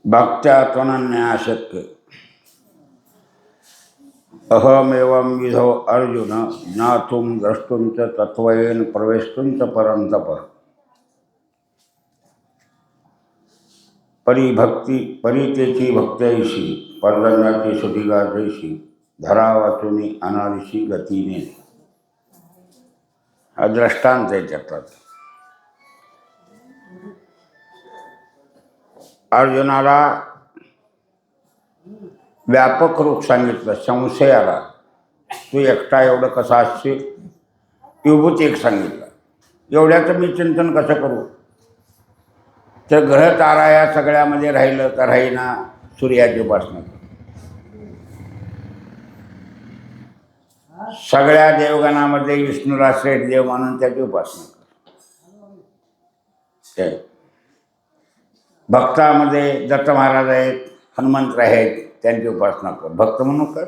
भक्त्यात्मन्याशक्य अहमेवं विधो अर्जुन ज्ञातुं द्रष्टुं च तत्त्वेन प्रवेष्टुं च परन्तप परिभक्ती परितेची भक्त्याईशी पर्जन्याची सुटिगाजैशी धरावातुनी अनादिशी गतीने. हा दृष्टांत आहे त्याच्यात. अर्जुनाला व्यापक रूप सांगितलं. संशय आला, तू एकटा एवढं कसं असशील. विभूती एक सांगितलं, एवढ्याचं मी चिंतन कसं करू. तर ग्रह तारा या सगळ्यामध्ये राहिलं तर राहीना सूर्याची उपासना. सगळ्या देवगणामध्ये विष्णूला श्रेष्ठ देव मानून त्याची उपासना कर. भक्तामध्ये दत्त महाराज आहेत, हनुमंत आहेत, त्यांची उपासना कर. भक्त म्हणून कर.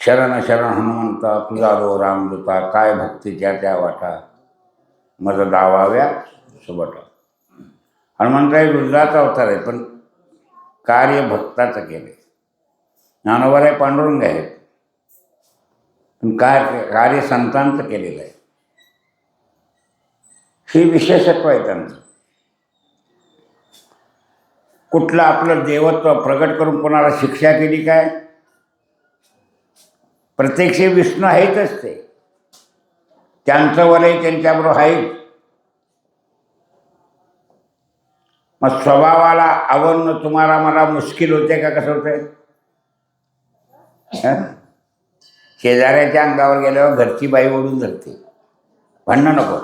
शरण शरण हनुमंता तुझा रो रामदूता, काय भक्तीच्या त्या वाटा मज दावाव्या सुबटा. हनुमंतराय रुद्राचा अवतार आहे, पण कार्य भक्ताचं केलं. ज्ञानोबाराय पांडुरंग आहेत, पण कार्य संतांचं केलेलं आहे. ही विशेषत्व आहे त्यांचं. कुठलं आपलं देवत्व प्रगट करून कोणाला शिक्षा केली काय. प्रत्यक्ष विष्णू आहेतच ते, त्यांचं वलय त्यांच्याबरोबर आहे. मग स्वभावाला आवडणं तुम्हाला मला मुश्किल होते का. कसं होतंय. शेजाऱ्याच्या अंगावर गेल्यावर घरची बाई ओढून धरते, भांडणं नको,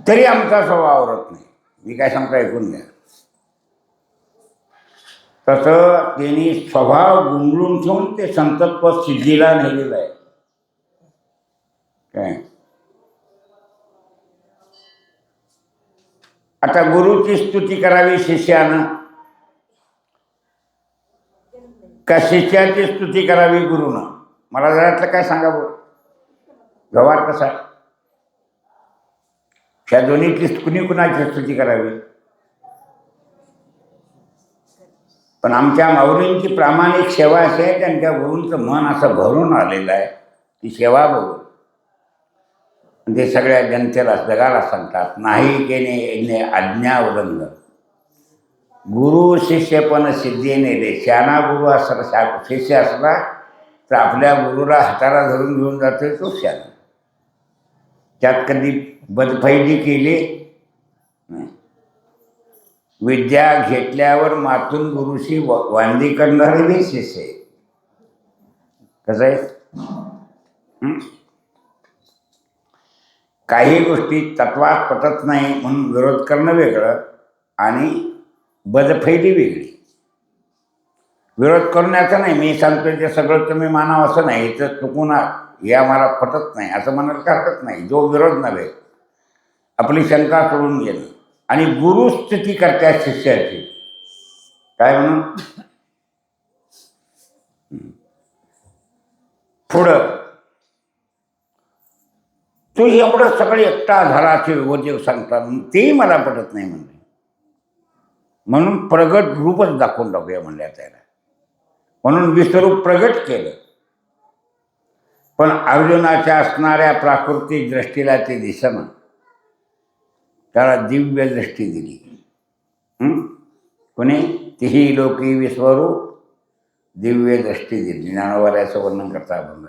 तरी आमचा स्वभाव आवरत नाही. मी काय सांगतो ऐकून घ्या. तसं त्यांनी स्वभाव गुंगळून ठेवून ते संतत्व सिद्धीला नेलेलं आहे. काय आता गुरुची स्तुती करावी शिष्यानं का शिष्याची स्तुती करावी गुरुनं. मला जरातलं काय सांगावं. व्यवहार कसा आहे. ह्या दोन्हीची कुणाची स्तुती करावी. पण आमच्या माऊलींची प्रामाणिक सेवा अशी आहे, त्यांच्या गुरूंचं मन असं भरून आलेलं आहे. ती सेवा बघून ते सगळ्या जनतेला जगाला सांगतात, नाही केने आज्ञा उल्लंघन गुरु शिष्यपण सिद्धी नेले. शहाणा गुरु असला शिष्य असला तर आपल्या गुरुला हाताला धरून घेऊन जातोय तो शहाणा. त्यात कधी बदफैदी केली. विद्या घेतल्यावर मातून गुरुशी वांदी करणारे बी शिष्य आहे. कसं आहे. काही गोष्टी तत्वात पटत नाही म्हणून विरोध करणं वेगळं आणि बदफैदी वेगळी. विरोध करण्याचा नाही, मी सांगतोय ते सगळं तुम्ही मानावं असं नाही, तर चुकून हे आम्हाला पटत नाही असं म्हणायला हरकत नाही. जो विरोध नव्हे, आपली शंका सोडून गेलं. आणि गुरु स्तुती करतात शिष्याची काय म्हणून. पुढं तू एवढं सगळे एकटा झालाचे वजीव सांगतात तेही मला पटत नाही म्हणले. म्हणून प्रगट रूपच दाखवून टाकूया म्हणल्या त्याला. म्हणून विश्वरूप प्रगट केलं. पण अर्जुनाच्या असणाऱ्या प्राकृतिक दृष्टीला ते दिसणं, त्याला दिव्य दृष्टी दिली. कोणी तिही लोकी विश्वरूप दिव्य दृष्टी दिली. ज्ञानोबाराचं वर्णन करता आपण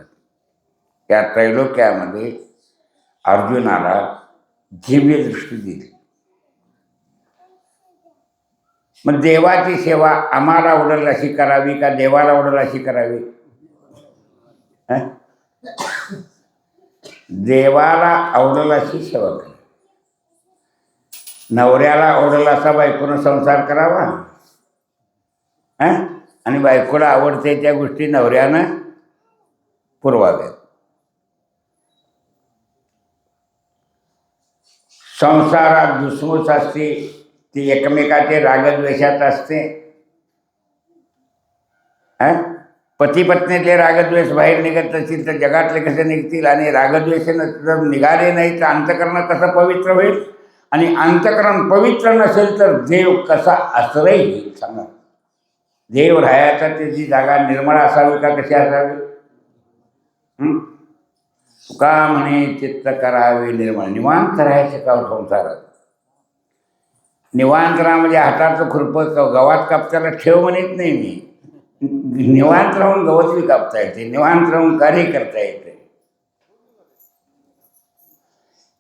त्या त्रैलोक्यामध्ये अर्जुनाला दिव्य दृष्टी दिली. मग देवाची सेवा आम्हाला आवडेल अशी करावी का देवाला आवडेल अशी करावी. देवाला आवडेल अशी सेवा करावी. नवऱ्याला आवडेल असा बायकोनं संसार करावा आणि बायकोला आवडते त्या गोष्टी नवऱ्यानं पुरवाव्यात. संसारात धुसफूस असते, ती एकमेकाचे रागद्वेषात असते. पती पत्नीतले रागद्वेष बाहेर निघत असतील तर जगातले कसे निघतील, आणि रागद्वेष जर निघाले नाही तर अंतकरण कसं पवित्र होईल, आणि अंतकरण पवित्र नसेल तर देव कसा आश्रय घेईल सांगा. देव राहायचा त्याची जागा निर्मळ असावी का कशी असावी? तुका म्हणे चित्त करावे निर्मळ. निवांत राहायचं का संसारात? निवांत राहा म्हणजे हाताचं खुरपं गवात कापताना ठेव म्हणत नाही मी. निवांत राहून गवत बी कापता येते, निवांत राहून कार्य करता येते.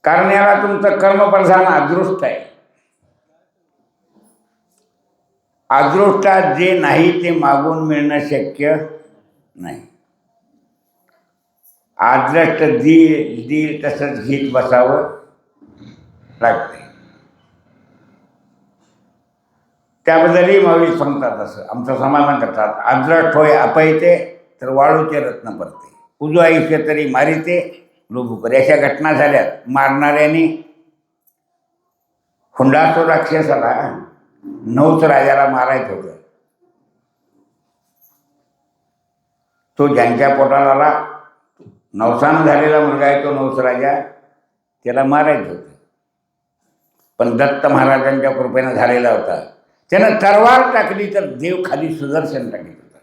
कारण याला तुमचं कर्मप्रधान अदृष्ट आहे. अदृष्टात जे नाही ते मागून मिळणं शक्य नाही. आदृष्ट देईल तसंच घेत बसावं लागते. त्याबद्दलही माऊली सांगतात, असं आमचं समाधान करतात. आदृष्ट होय अपयते तर वाळूचे रत्न पडते, उजू आयुष्य तरी मारिते लोभूकर. अशा घटना झाल्यात. मारणाऱ्याने हुंडासुर राक्षसाला नवस राजाला मारायचं होतं. तो ज्यांच्या पोटाला आला, नवसानं झालेला मुलगा आहे तो नवस राजा, त्याला मारायचं होतं. पण दत्त महाराजांच्या कृपेनं झालेला होता. त्यानं तलवार टाकली तर देव खाली सुदर्शन टाकत होता.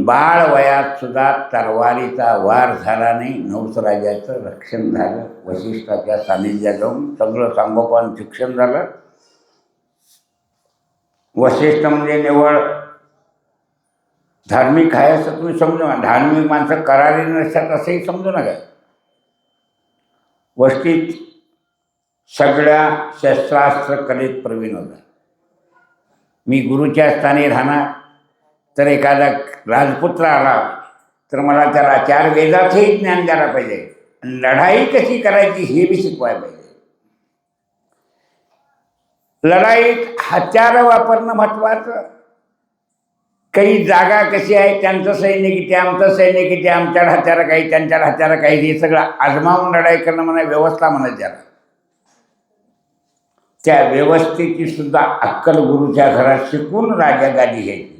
बाळ वयात सुद्धा तलवारीचा वार झाला नाही. नवसराजाचं रक्षण झालं. वशिष्ठाच्या सानिध्यात जाऊन सगळं सांगोपान शिक्षण झालं. वशिष्ठ म्हणजे निवळ धार्मिक आहे असं तुम्ही समजू नका. धार्मिक माणसं करारी नसतात असंही समजू नका. वशिष्ठ सगळ्या शस्त्रास्त्र कलेत प्रवीण होता. मी गुरुच्या स्थानी राहणार तर एखादा राजपुत्र आला तर मला त्याला 4 वेदाचंही ज्ञान द्यायला पाहिजे, लढाई कशी करायची हे बी शिकवायला पाहिजे. लढाईत हत्यारं वापरणं महत्त्वाचं. काही जागा कशी आहे, त्यांचं सैन्य किती, आमचं सैन्य किती, आमच्याकडे हत्यारं काही, त्यांच्याकडे हत्यारं काही, हे सगळं आजमावून लढाई करणं म्हणा व्यवस्था म्हणत ज्याला. त्या व्यवस्थेची सुद्धा अक्कल गुरुच्या घरात शिकून राजा गादी घ्यायची.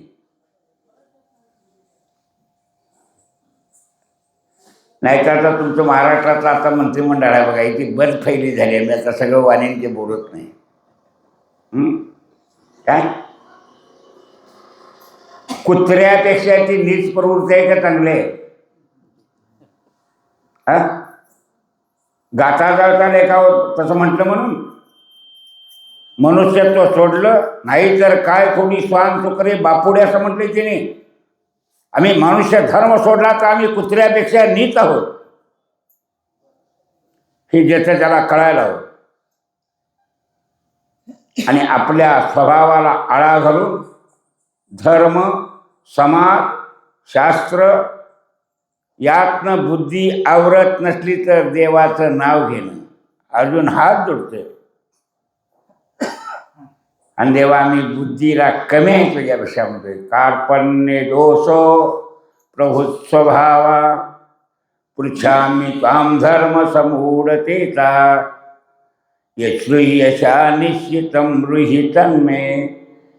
नाहीतर आता तुमचं महाराष्ट्राचं आता मंत्रिमंडळ आहे बघा, इथे बस फैली झाली आहे. मी आता सगळं वाणींचे बोलत नाही. काय कुत्र्यापेक्षा ती नीच प्रवृत्ती आहे का चांगले? गाथा जाळता लेखावं तसं म्हटलं म्हणून मनुष्यत्व सोडलं नाही तर काय कोणी स्वान सुकरे बापुडे असं म्हटले तिने. आम्ही मनुष्य धर्म सोडला तर आम्ही कुत्र्यापेक्षा नीच आहोत हे ज्याचं त्याला कळायला हवं. आणि आपल्या स्वभावाला आळा घालून धर्म, समाज, शास्त्र यातनं बुद्धी आवरत नसली तर देवाचं नाव घेणं. अजून हात जोडतोय आणि देवा आम्ही बुद्धीला कमी आहे तुझ्यापेक्षा म्हणतोय. कार्पण्य दोषो प्रभू स्वभावा पृच्छामी त्वाम धर्म समूढतेता यशा निश्चितं ब्रूहि तन्मे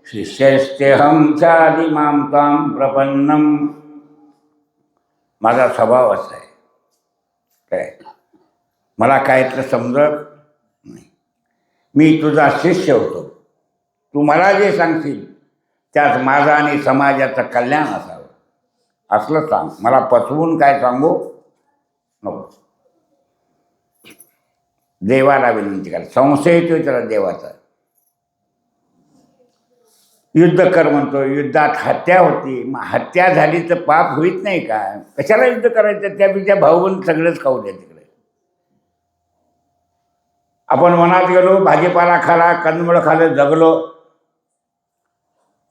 शिष्यस्तेहं चादि मां त्वां प्रपन्नम. माझा स्वभाव असा आहे काय, मला काय तर समजत नाही. मी तुझा शिष्य होतो. तू मला जे सांगशील त्यात माझा आणि समाजाचं कल्याण असावं असलं सांग. मला पचवून काय सांगू नको. देवाला विनंती करा. संशय येतोय त्याला देवाचा. युद्ध कर म्हणतो, युद्धात हत्या होती. मग हत्या झाली तर पाप होईत नाही का? कशाला युद्ध करायचं? त्यापेक्षा भाऊबंद सगळंच खाऊ द्या तिकडे. आपण मनात गेलो, भाजीपाला खाला, कंदमुळं खालं, जगलो.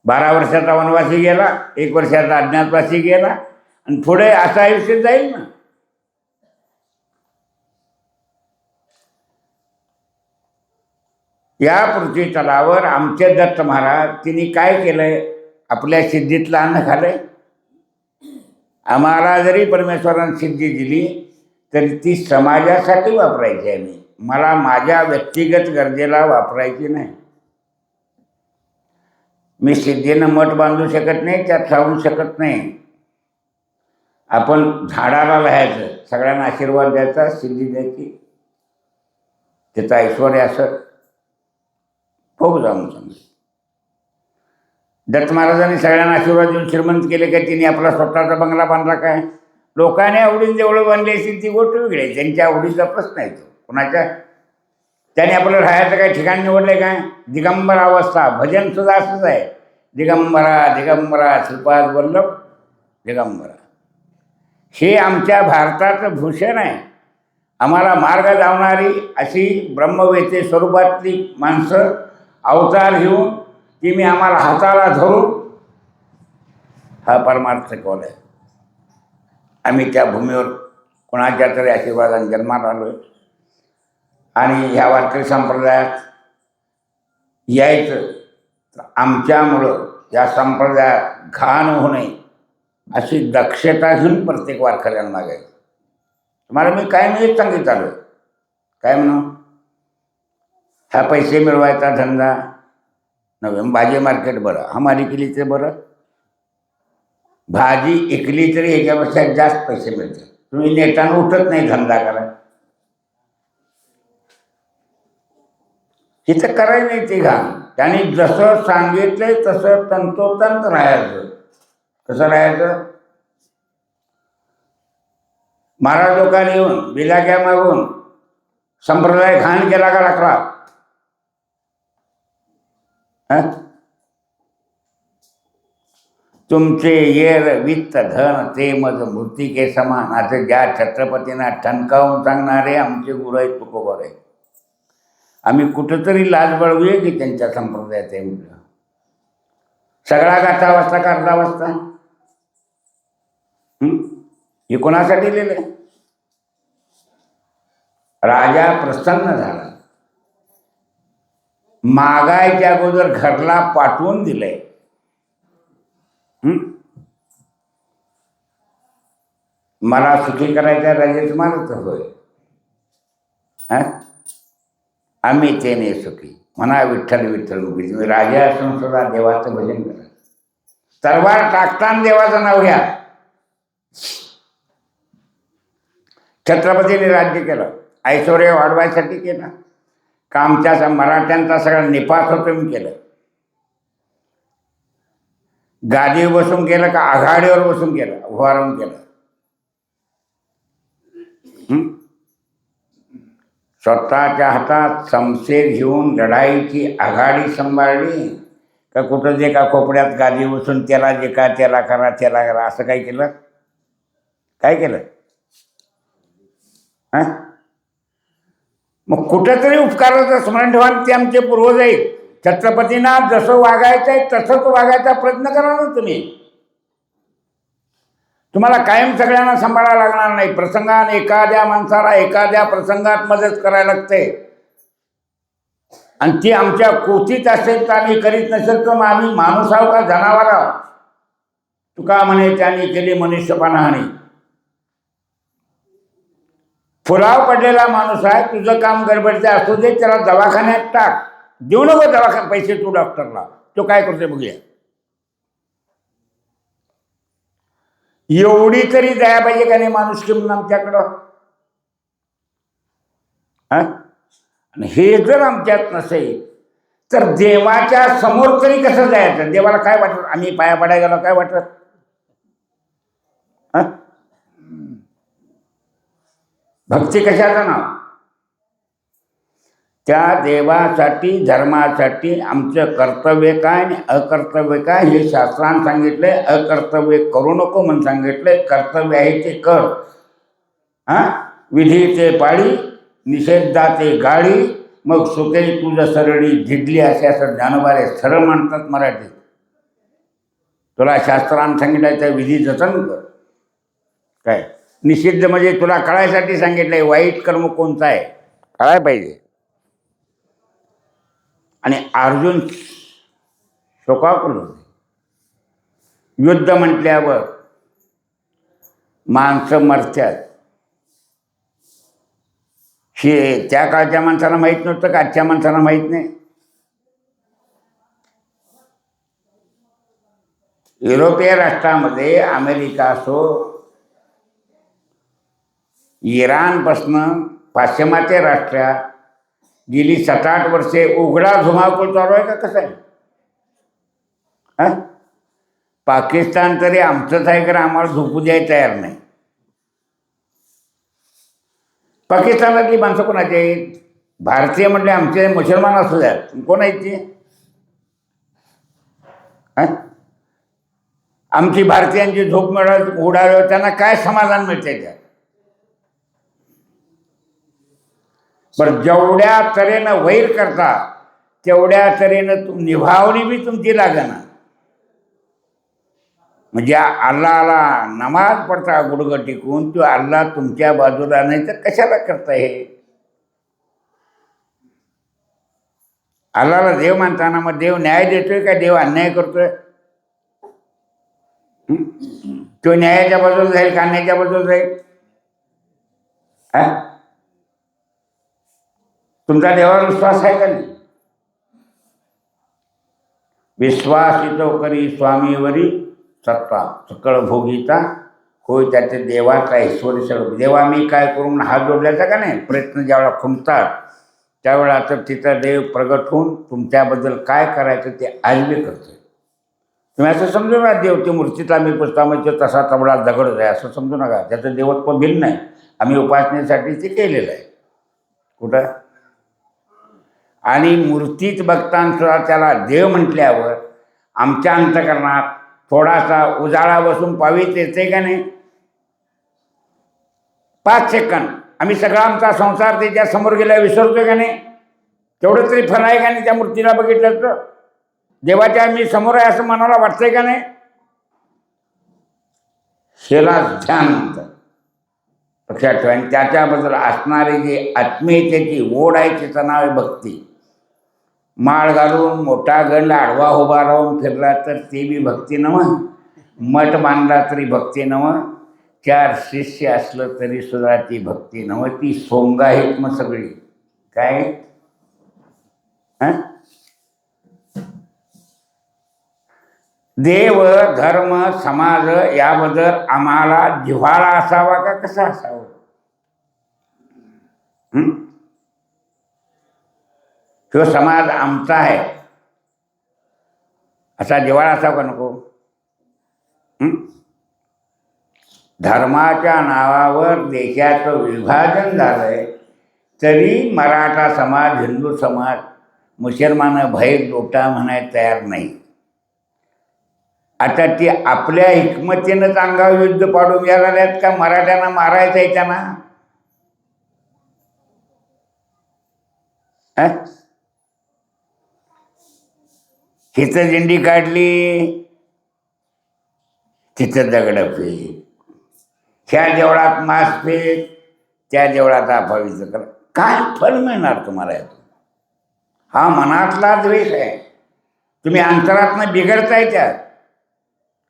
12 वर्षाचा वनवासी गेला, 1 वर्षाचा अज्ञातवासी गेला, आणि पुढे असं आयुष्य जाईल ना. या पृथ्वी तलावर आमचे दत्त महाराज तिने काय केलंय? आपल्या सिद्धीतलं अन्न खालंय. आम्हाला जरी परमेश्वरानं सिद्धी दिली तरी ती समाजासाठी वापरायची आहे. मला माझ्या व्यक्तिगत गरजेला वापरायची नाही. मी सिद्धीनं मठ बांधू शकत नाही, त्यात राहू शकत नाही. आपण झाडाला राहायचं, सगळ्यांना आशीर्वाद द्यायचा, सिद्धी द्यायची, त्याचं ऐश्वर असं खूप जाऊन समज. दत्त महाराजांनी सगळ्यांना आशीर्वाद देऊन श्रीमंत केले काय? तिने आपला स्वतःचा बंगला बांधला काय? लोकांनी आवडीन जेवढं बांधली असेल ती गोष्ट वेगळी आहे, त्यांच्या आवडीचा प्रश्न आहे तो. कुणाच्या त्याने आपलं राहायचं काही ठिकाण निवडलंय काय? दिगंबर अवस्था, भजन सुद्धा असंच आहे. दिगंबरा दिगंबरा श्रीपाद वल्लभ दिगंबरा, हे आमच्या भारताचं भूषण आहे. आम्हाला मार्ग लावणारी अशी ब्रह्मवेते स्वरूपातली माणसं अवतार घेऊन ती मी आम्हाला हाताला धरून हा परमार्थ कौल आहे. आम्ही त्या भूमीवर कोणाच्या तरी आशीर्वादाने जन्माला आलो आहे आणि ह्या वारकरी संप्रदायात यायचं तर आमच्यामुळं या संप्रदायात घाण होऊ नये अशी दक्षता घेऊन प्रत्येक वारकऱ्यांना मागायचं. तुम्हाला मी काय नाही सांगितलं आलो काय म्हणू, हा पैसे मिळवायचा धंदा नव्हे. भाजी मार्केट बरं, हमारी केली ते बरं, भाजी इकली तरी ह्याच्यापेक्षा जास्त पैसे मिळतात. तुम्ही नेटानं उठत नाही धंदा करा, इथं करायचं नाही ते घाण. त्याने जसं सांगितलंय तसं तंतोतंत राहायचं. कसं राहायचं? महाराज लोकांनी येऊन बिलाग्या मागून संप्रदाय घाण केला का टाकला? तुमचे येर वित्त धन ते मज मूर्तिके समान, असं ज्या छत्रपतींना ठणकावून सांगणारे आमचे गुरु आहेत तुकोबर आहे. आम्ही कुठंतरी लाज बळवूया की त्यांच्या संप्रदायात आहे म्हटलं. सगळा गाठा वाजता का अर्धा वाजता? हे कोणासाठी लिहिलंय? राजा प्रसन्न झाला, मागायच्या अगोदर घरला पाठवून दिलंय. मला सुखी करायच्या राजाच मानत होय. आम्ही ते नाही सुखी म्हणा, विठ्ठल विठ्ठल उभी. तुम्ही राजा असून सुद्धा देवाचं भजन करा. तलवार टाकताना देवाचं नाव घ्या. छत्रपतीने राज्य केलं, ऐश्वर्य वाढवायसाठी केलं का आमच्या मराठ्यांचा सगळा निपात होतो मी केलं? गादीवर बसून केलं का आघाडीवर बसून केलं, उभारून केलं? स्वतःच्या हातात शमशेर घेऊन लढाईची आघाडी सांभाळली का कुठं जे का कोपड्यात गादी बसून त्याला जे का त्याला करा त्याला करा असं काय केलं? काय केलं? मग कुठंतरी उपकाराचं स्मरण ठेवा. ते आमचे पूर्वज आहेत. छत्रपतींना जसं वागायचं आहे तसंच वागायचा प्रयत्न करा ना तुम्ही. तुम्हाला कायम सगळ्यांना सांभाळायला लागणार नाही. प्रसंगाने एखाद्या माणसाला एखाद्या प्रसंगात मदत करायला लागते आणि ती आमच्या कोठीत असेल तर आम्ही करीत नसेल तर मग आम्ही माणूस आहो का जनावर आहोत? तुका म्हणे त्यांनी केली मनुष्यपणाहानी. फुलाव पडलेला माणूस आहे, तुझं काम गडबडचं असू दे, त्याला दवाखान्यात टाक. देऊ नको दवाखान्यात पैसे तू डॉक्टरला, तो काय करतोय बघूया. एवढी तरी दया पाहिजे का नाही माणूस की म्हणून आमच्याकडं? आणि हे जर आमच्यात नसेल तर देवाच्या समोर तरी कसं जायचं? देवाला काय वाटत? आम्ही पाया पडायला गेलो काय वाटत? भक्ती कशाचं नाव? त्या देवासाठी धर्मासाठी आमचं कर्तव्य काय आणि अकर्तव्य काय हे शास्त्रानं सांगितलंय. अकर्तव्य करू नको म्हणून सांगितलंय, कर्तव्य आहे ते कर. विधी ते पाळी, निषेधाते गाडी, मग सुखे तुझं सरळी झिडली असे असं ज्ञानोबारे सरळ म्हणतात मराठीत. तुला शास्त्रानं सांगितलंय त्या विधी जतन कर. काय निषिद्ध म्हणजे तुला कळायसाठी सांगितलंय. वाईट कर्म कोणता आहे कळाय पाहिजे. आणि अर्जुन शोकाकुल होते. युद्ध म्हटल्यावर माणसं मरतात हे त्या काळच्या माणसाला माहीत नव्हतं का आजच्या माणसाला माहीत नाही? युरोपीय राष्ट्रामध्ये अमेरिका असो, इराणपासनं पाश्चिमात्य राष्ट्रात गेली 7-8 वर्षे उघडा धुमाकूळ चालू आहे का कसं आहे? पाकिस्तान तरी आमचंच आहे कारण आम्हाला झोपू द्यायला तयार नाही. पाकिस्तानातली माणसं कोणाची आहेत? भारतीय म्हणजे आमचे मुसलमान असू द्यात, कोण आहेत ते? आमची भारतीयांची झोप उडाल्यावर त्यांना काय समाधान मिळते त्यात? पण जेवढ्या तऱ्हेनं वैर करता तेवढ्या तऱ्हेनं निभावणी बी तुमची लागणार. म्हणजे अल्लाला नमाज पडता गुडघं टिकून, तो अल्लाह तुमच्या बाजूला नाही तर कशाला करता हे? अल्लाला देव मानताना मग देव न्याय देतोय का देव अन्याय करतोय? तो न्यायाच्या बाजूला जाईल का अन्यायाच्या बाजूला जाईल? तुमचा देवावर विश्वास आहे का नाही? विश्वासितो करी स्वामीवरी सत्ता सकळ भोगीता होय त्याचे देवाचा ऐश्वर सर्व. देवा मी काय करून हात जोडल्याचा का नाही प्रयत्न ज्यावेळेला खुंटतात त्यावेळेला तर तिथं देव प्रगट होऊन तुमच्याबद्दल काय करायचं ते आजबी करतोय. तुम्ही असं समजू नका देव ते मूर्तीतला मी पुस्तकामध्ये तसा तबडा दगडच आहे असं समजू नका. त्याचं देवत्व भिन्न आहे. आम्ही उपासनेसाठी ते केलेलं आहे. कुठं? आणि मूर्तीत बघताना त्याला देव म्हटल्यावर आमच्या अंतकरणात थोडासा उजाळा बसून पावीत येते का नाही? 5 सेकंद आम्ही सगळा आमचा संसार त्याच्या समोर गेला विसरतोय का नाही? तेवढं तरी फळ आहे का नाही त्या मूर्तीला बघितलं तर? देवाच्या मी समोर आहे असं मनाला वाटतंय का नाही? शेला ध्यान म्हणतात. लक्षात ठेवा. आणि त्याच्याबद्दल असणारी जी आत्मीयतेची ओढ आहे तिचं नाव आहे भक्ती. माळ घालून मोठा गड आडवा उभा राहून फिरला तर ते बी भक्ती नव्ह. मठ बांधला तरी भक्ती नव्ह. 4 शिष्य असलं तरी सुद्धा ती भक्ती नव्ह. ती सोंग आहेत मग सगळी. काय? देव धर्म समाज याबद्दल आम्हाला जिव्हाळा असावा का कसा असावा? तो समाज आमचा आहे असा जिव्हाळा असावा का नको? धर्माच्या नावावर देशाचं विभाजन झालंय तरी मराठा समाज, हिंदू समाज, मुसलमान भय लोटा म्हणायला तयार नाही. आता ती आपल्या हिकमतीनंच अंगावर युद्ध पाडून घ्यायला लागल्यात का मराठ्यांना मारायचं आहे त्यांना? हिचं झेंडी काढली तिथं दगड फेक, ह्या देवळात मास फेक, त्या देवळात अफावीचं कर. काय फल मिळणार तुम्हाला यातून? हा मनातला द्वेष आहे. तुम्ही अंतरातनं बिघडताय त्यात.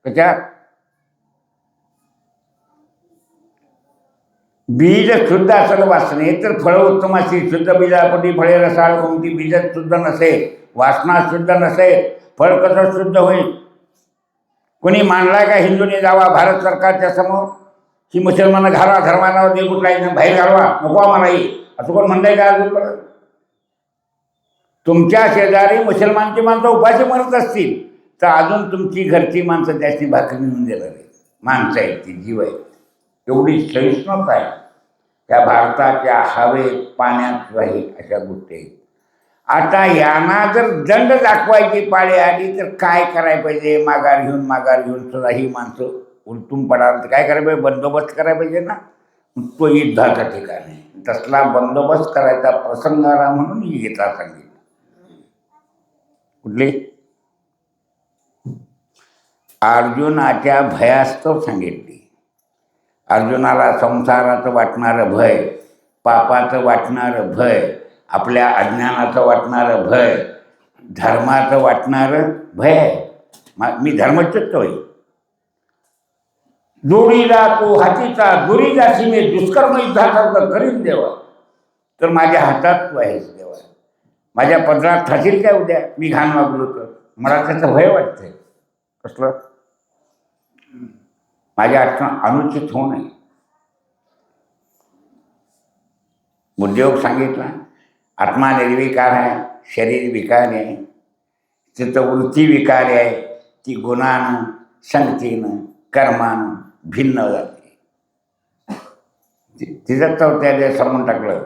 कशा? बीज शुद्ध असेल वासने तर फळं उत्तम असतील. शुद्ध बीजापोटी फळे रसाळ कोणती. बीज शुद्ध नसेल, वासना शुद्ध नसेल, फळ कसं शुद्ध होईल? कोणी मांडलाय का हिंदूने जावा भारत सरकारच्या समोर की मुसलमान घाला धर्मानावर दे कुठलाही बाहेर घालवा नको आम्हालाही असं कोण म्हणताय का अजून? तुमच्या शेजारी मुसलमानची माणसं उपाशी मरत असतील तर अजून तुमची घरची माणसं त्याची भाकरी नेऊन देणार आहे. माणसं आहेत ती, जीव आहेत. एवढी सहिष्णुता आहे त्या भारताच्या हवेत पाण्यात राहील अशा गोष्टी आहेत. आता यांना जर दंड दाखवायची पाळी आली तर काय करायला पाहिजे? माघार घेऊन सुद्धा ही माणसं उलटून पडाल तर काय करायला पाहिजे? बंदोबस्त करायला पाहिजे ना. तो युद्धाचा ठिकाण आहे. तसला बंदोबस्त करायचा प्रसंग आला म्हणून ही गीता सांगितली. कुठली? अर्जुनाच्या भयास्तव सांगितली. अर्जुनाला संसाराचं वाटणारं भय, पापाचं वाटणारं भय, आपल्या अज्ञानाचं वाटणारं भय, धर्माचं वाटणारं भय आहे. मी धर्मच्युत होईल. जोडीला तो हातीचा दुरी जाशी मी दुष्कर्म युद्धाचा करीन देवा तर माझ्या हातात तू आहेस देवा. माझ्या पदरात थाशील काय उद्या मी घाण वागलो तर? मला त्याचं भय वाटतंय. कसलं? माझ्या अर्थानं अनुचित होऊ नये. बुद्धियोग सांगितला, आत्मा निर्विकार आहे, शरीर विकार आहे, तिथं वृत्ती विकार आहे, ती गुणानं संगतीनं कर्मानं भिन्न जाते. तिथं तर त्याने सांगून टाकलं,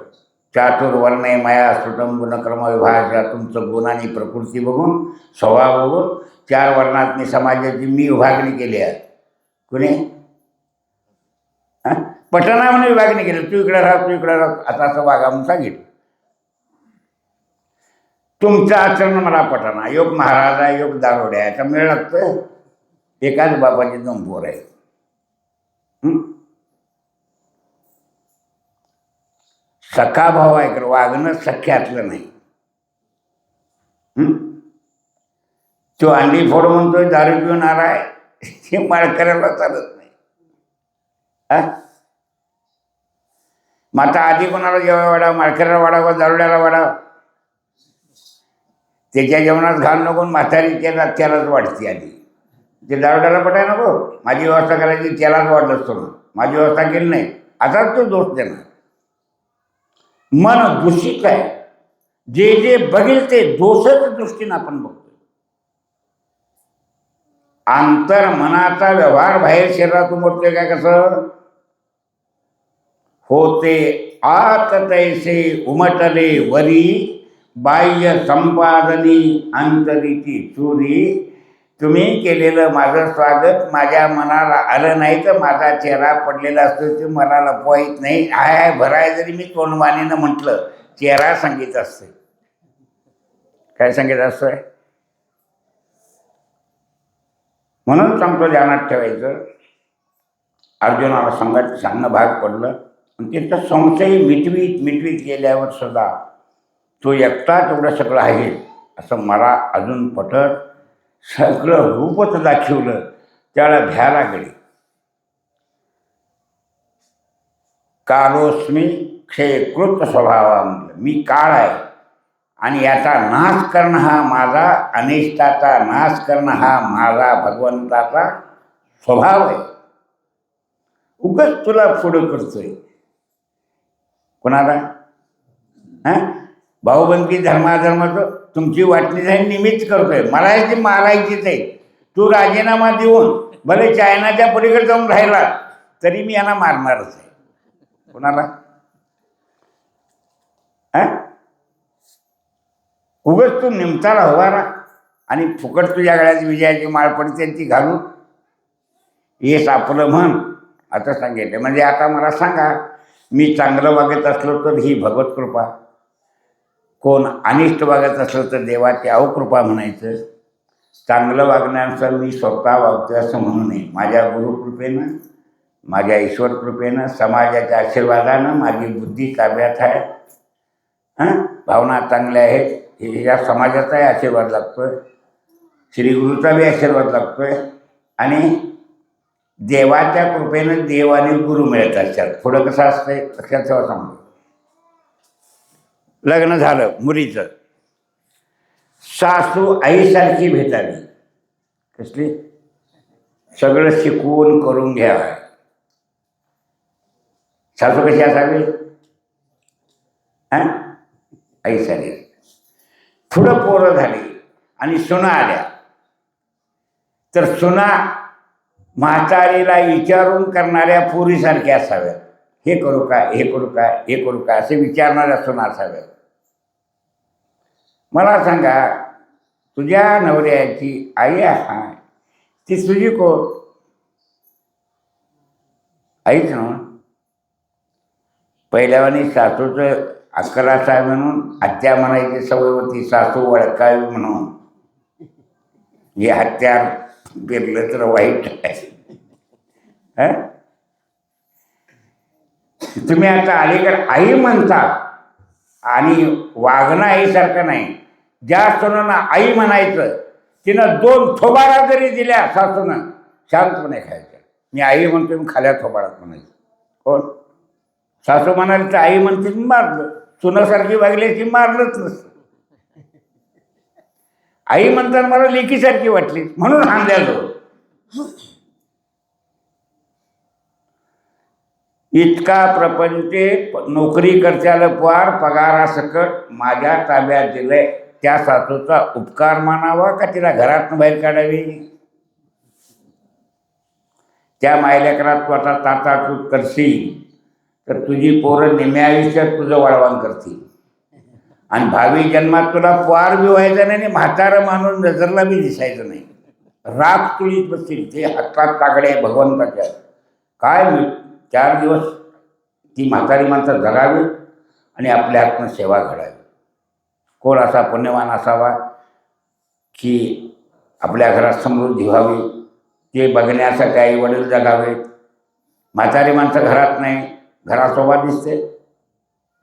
चातुर्वर्णे माया श्रुतम गुणक्रम विभाग. तुमचं गुण आणि प्रकृती बघून, स्वभाव बघून 4 वर्णातनी समाजाची मी विभागणी केली आहे. कुणी पटना म्हणून विभागणी केली, तू इकडे राह, तू इकडे राह, आता असं वागा म्हणून सांगितलं. तुमचं आचरण मला पटना, योग महाराज आहे, योग दारोडे आहे, आता मेळ लागतं. एकाच बाबाचे 2 पोर आहेत. सखा भाव आहे, वागणं सख्यातलं नाही. तो अंडी फोड म्हणतोय, दारू पिऊन आला आहे, हे माळकऱ्याला चालत नाही. मग आता आधी कोणाला जेव्हा वाढावं, माळकऱ्याला वाढावं, दारुड्याला वाढावं? त्याच्या जेवणात घाल नको, म्हातारी त्यालाच वाढते आधी. ते दारुड्याला पटाय नको, माझी व्यवस्था करायची, त्यालाच वाढलं असतो ना, माझी व्यवस्था केली नाही, आताच तो दोष देणार. मन दूषित आहे, जे जे बघेल ते दोषच दृष्टीनं आपण बघतो. आंतर मनाचा व्यवहार बाहेर शरीरात उमटतोय काय? कसं होते आत तैसे उमटले वरी, बाह्य संपादनी अंतरीची चोरी. तुम्ही केलेलं माझं स्वागत माझ्या मनाला आलं नाही तर माझा चेहरा पडलेला असतो, ते मला लपवायत नाही. हाय भराय जरी मी तोंडवाणीनं म्हटलं, चेहरा सांगित असते. काय सांगित असतोय? म्हणून सांगतो, ध्यानात ठेवायचं. अर्जुनाला सांगणं भाग पडलं. आणि त्याचा संशय मिटवीत गेल्यावर सुद्धा तो एकटा तेवढं सगळं आहे असं मला अजून पटत. सगळं रूपच दाखवलं, त्याला भ्यायला गेले. कालोस्मी क्षयकृत स्वभावा म्हटलं, मी काळ आहे आणि याचा नाश करणं हा माझा, अनिष्टाचा नाश करणं हा माझा भगवंताचा स्वभाव आहे. उगाच तुला पुढं करतोय. कोणाला? भाऊबंदी धर्माधर्माचं तुमची वाटणी जाईल निमित्त करतोय. मला याची मारायचीच आहे. तू राजीनामा देऊन भले चायनाच्या पलीकडे जाऊन राहिला तरी मी यांना मारणारच आहे. कोणाला? उगाच तू निमताला हवारा आणि फुकट तुझ्या गळ्यात विजयाची माळ पडते ती घालून येस आपलं म्हण आता सांगितलं. म्हणजे आता मला सांगा, मी चांगलं वागत असलो तर ही भगवत कृपा, कोण अनिष्ट वागत असलं तर देवाची अवकृपा म्हणायचं. चांगलं वागण्याचं मी स्वतः वागतोय असं म्हणू नये. माझ्या गुरुकृपेनं, माझ्या ईश्वर कृपेनं, समाजाच्या आशीर्वादानं माझी बुद्धी ताब्यात आहे. भावना चांगल्या आहेत. या समाजाचाही आशीर्वाद लागतोय, श्रीगुरूचा बी आशीर्वाद लागतोय आणि देवाच्या कृपेनं देव आणि गुरु मिळत असतात. पुढं कसं असतंय लक्षात ठेवा. सांगतो, लग्न झालं मुलीचं, सासू आईसारखी भेटावी. कसली? सगळं शिकवून करून घ्यावं. सासू कशी असावी? आईसारखी. पुढं पोरं झाली आणि सुना आल्या तर सुना म्हातारीला विचारून करणाऱ्या पोरीसारख्या असाव्यात. हे करू काय, हे करू काय, हे करू काय असे विचारणाऱ्या सुना असाव्यात. मला सांगा, तुझ्या नवऱ्याची आई आहे ती तुझी कोण? आईच ना. पहिल्यावानी सासूचं अकराच आहे म्हणून हत्या म्हणायची सवय होती. सासू वळकावी म्हणून. हे हत्यार पेरलं तर वाईट आहे. तुम्ही आता अलीकडे आई म्हणता आणि वागणं आईसारखं नाही. ज्या सुनांना आई म्हणायचं तिनं 2 थोबारा जरी दिल्या सासूनं शांतपणे खायचं. मी आई म्हणतो मी खाल्या थोबारात म्हणायचं. कोण? सासू म्हणाली तर आई म्हणते मी मारलं. सुनासारखी वागल्याची मारलंच नसतं. आई म्हणताना मला लेकीसारखी वाटली म्हणून हाणल्या जाऊ. इतका प्रपंचे नोकरी करत्याला पोहार पगारासकट माझ्या ताब्यात दिलंय, त्या सासूचा उपकार मानावा का तिला घरातून बाहेर काढावी? त्या मायलेकरात तू आता ताटातूट करशील तर तुझी पोरं निम्या आयुष्यात तुझं वाळवण करतील आणि भावी जन्मात तुला पोहार बी व्हायचं नाही आणि म्हातारं माणूस नजरला बी दिसायचं नाही. राग तुळीत बसतील ते हातात तागडे भगवंताच्या. काय 4 दिवस ती म्हातारी माणसं जगावी आणि आपल्या हातनं सेवा घडावी. कोण असा पुण्यवान असावा की आपल्या घरात समृद्धी व्हावी ते बघण्यासाठी आई वडील जगावेत. म्हातारी माणसं घरात नाही, घरासोबा दिसते,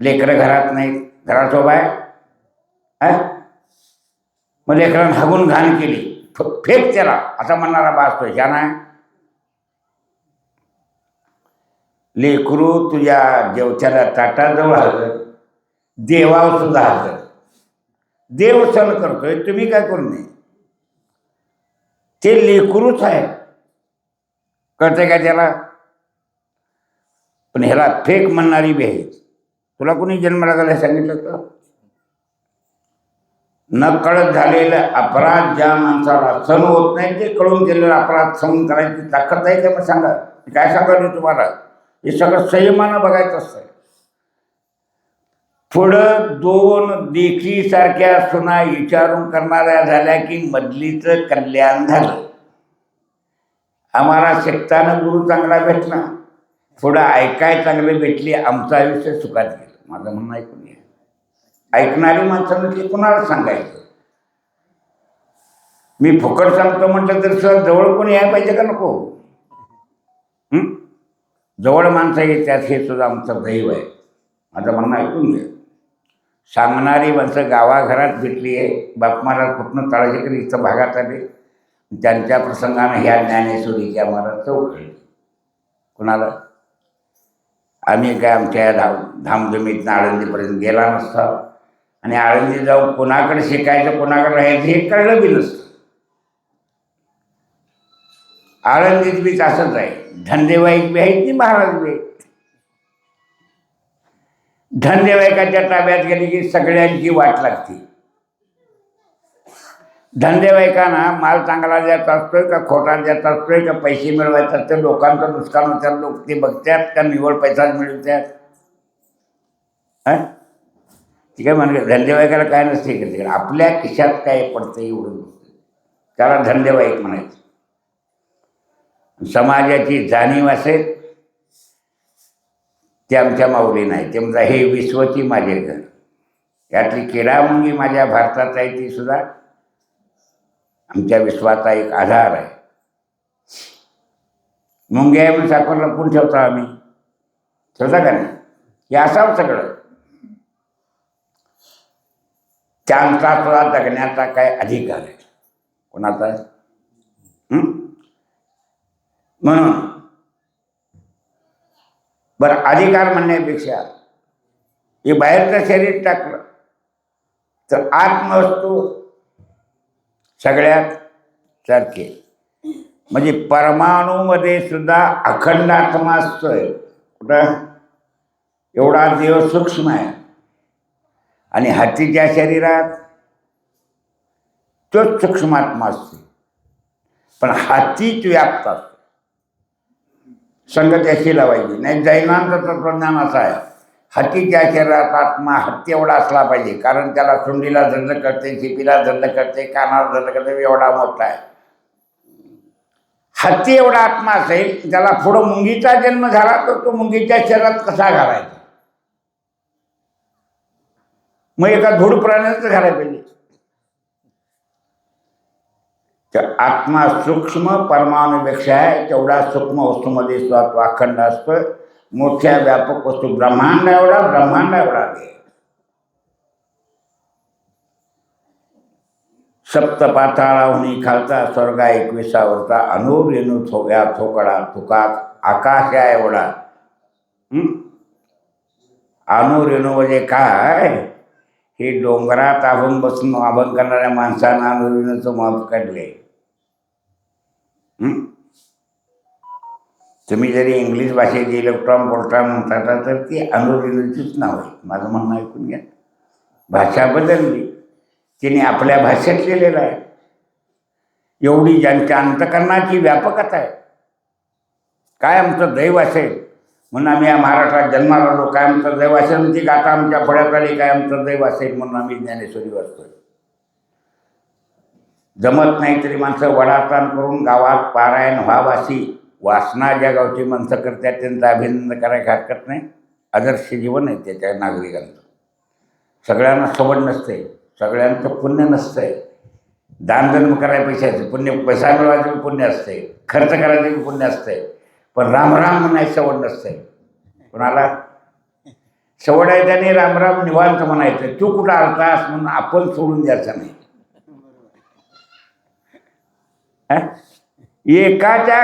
लेकरं घरात नाहीत, घरासोबा आहे. मग लेकरांना हागून घाण केली, फेक त्याला असा म्हणणारा बासतो ह्या नाही. लेकरू तुझ्या जेवच्याला ताटाजवळ हजर, देवावर सुद्धा हजर. देव सण करतोय, तुम्ही काय करू नये. ते लेकरूच आहे, कळतंय का त्याला? पण ह्याला फेक म्हणणारी बी आहे. तुला कोणी जन्माला घालायला सांगितलं का? न कळत झालेलं अपराध ज्या माणसाला सहन होत नाही ते कळून गेलेला अपराध सहन करायची ताकद आहे का? मग सांगा, काय सांगाल तुम्हाला? हे सगळं संयमानं बघायचं असतं. पुढं 2 देखीसारख्या सुना विचारून करणाऱ्या झाल्या की मधलीचं कल्याण झालं. आम्हाला शिकताना गुरु चांगला भेटला, पुढं ऐकाय चांगले भेटली, आमचं आयुष्य सुखात गेलं. माझं म्हणणं ऐकून घ्या. ऐकणारी माणसं म्हटली कुणाला सांगायचं? मी फुकट सांगतो म्हटलं तर सर जवळ कोणी यायला पाहिजे का नको? जवळ माणसं येतात हे सुद्धा आमचं दैव आहे. माझं म्हणणं ऐकून घ्या. सांगणारी माणसं गावाघरात भेटली आहे. बाप महाराज कुठनं तळाशीकर इथं भागात आले, त्यांच्या प्रसंगानं ह्या ज्ञानेश्वरीची आम्हाला चौकळी. कुणाला? आम्ही काय आमच्या धामधुमीतनं आळंदीपर्यंत गेला नसता आणि आळंदी जाऊन कोणाकडे शिकायचं कोणाकडे राहायचं हे कळलं बी नसतं. आळंदीत बी असंच आहे, धंदेवाईक बी आहेत की महाराज बी आहेत. धंदेवाईकाच्या ताब्यात गेली की सगळ्यांची वाट लागते. धंदेवाईकांना माल चांगला द्यायचा असतोय का खोटा द्यायचा असतोय का पैसे मिळवायचे असते, लोकांचं नुकसान होत्यात, लोक ते बघतात का निव्वळ पैसाच मिळवतात? ठीक आहे म्हणजे धंदेवाईकाला काय नसते इकडे, आपल्या खिशात काय पडतं एवढं त्याला धंदेवाईक म्हणायचं. समाजाची जाणीव असेल ते आमच्या माऊली नाही. ते म्हणता हे विश्वची माझे घर, यातली किडामुंगी माझ्या भारतात आहे ती सुद्धा आमच्या विश्वाचा एक आधार आहे. मुंगी आहे म्हणून साखर लपून ठेवतो आम्ही, ठेवता का नाही? हे असावं सगळं. त्यांचा सुद्धा जगण्याचा काय अधिकार आहे? कोणाचा आहे? म्हणून बरं, अधिकार म्हणण्यापेक्षा हे बाहेरचं शरीर टाकलं तर आत्मवस्तू सगळ्यात सारखे. म्हणजे परमाणूमध्ये सुद्धा अखंड आत्मा असतोय. कुठं? एवढा देव सूक्ष्म आहे आणि हातीच्या शरीरात तोच सूक्ष्म आत्मा असतो, पण हातीच व्याप्त असतो. संगत अशी लावायची नाही. जैनांचं तत्वज्ञान असं आहे, हातीच्या शरीरात आत्मा हत्ती एवढा असला पाहिजे, कारण त्याला सुंडीला धरलं करते, शिपीला धरलं करते, कानाला धरलं करते, एवढा मोठा आहे. हत्ती एवढा आत्मा असेल, त्याला पुढं मुंगीचा जन्म झाला तर तो मुंगीच्या शरीरात कसा घालायचा? मग एका धूळ प्राण्याचं घालायला पाहिजे. तर आत्मा सूक्ष्म परमाणूपेक्षा आहे, तेवढा सूक्ष्म वस्तूमध्ये सुद्धा तो अखंड असतो. मोठ्या व्यापक वस्तू ब्रह्मांड एवढा आहे. सप्तपाताळाहुनी खालचा स्वर्गा 21वरचा अनुरेणू थोग्या थोकडा तुका आकाश आहे एवढा. अनुरेणू म्हणजे काय? हे डोंगरात अभंग बसून अभंग करणाऱ्या माणसांना अनुरेणूचं महत्व काढले. तुम्ही जरी इंग्लिश भाषेत इलेक्ट्रॉन प्रोटॉन म्हणता तर ती अणुरेणूचीच नाव आहे. माझं म्हणणं ऐकून घ्या. भाषा बदलली, तिने आपल्या भाषेत लिहिलेलं आहे. एवढी ज्यांच्या अंतकरणाची व्यापकता आहे. काय आमचं दैव असेल म्हणून आम्ही या महाराष्ट्रात जन्माला आलो, काय आमचं दैव असेल ती गाथा आमच्या फळ्यात आली, काय आमचं दैव असेल म्हणून आम्ही ज्ञानेश्वरी वाचतोय. जमत नाही तरी माणसं वडाताण करून गावात पारायण व्हावासी वासना ज्या गावची माणसं करतात त्यांचा अभिनंदन करायला हरकत नाही. आदर्श जीवन आहे ते त्या नागरिकांचं. सगळ्यांना सवड नसते, सगळ्यांचं पुण्य नसतंय. दानधर्म करायला पैशाचं पुण्य, पैसा मिळवायचं पुण्य असते, खर्च करायचं पुण्य असते, पण रामराम म्हणायची सवड नसते. कोणाला सवड आहे त्याने रामराम निवांत म्हणायचं. तू कुठं आलतास म्हणून आपण सोडून द्यायचं नाही. एकाच्या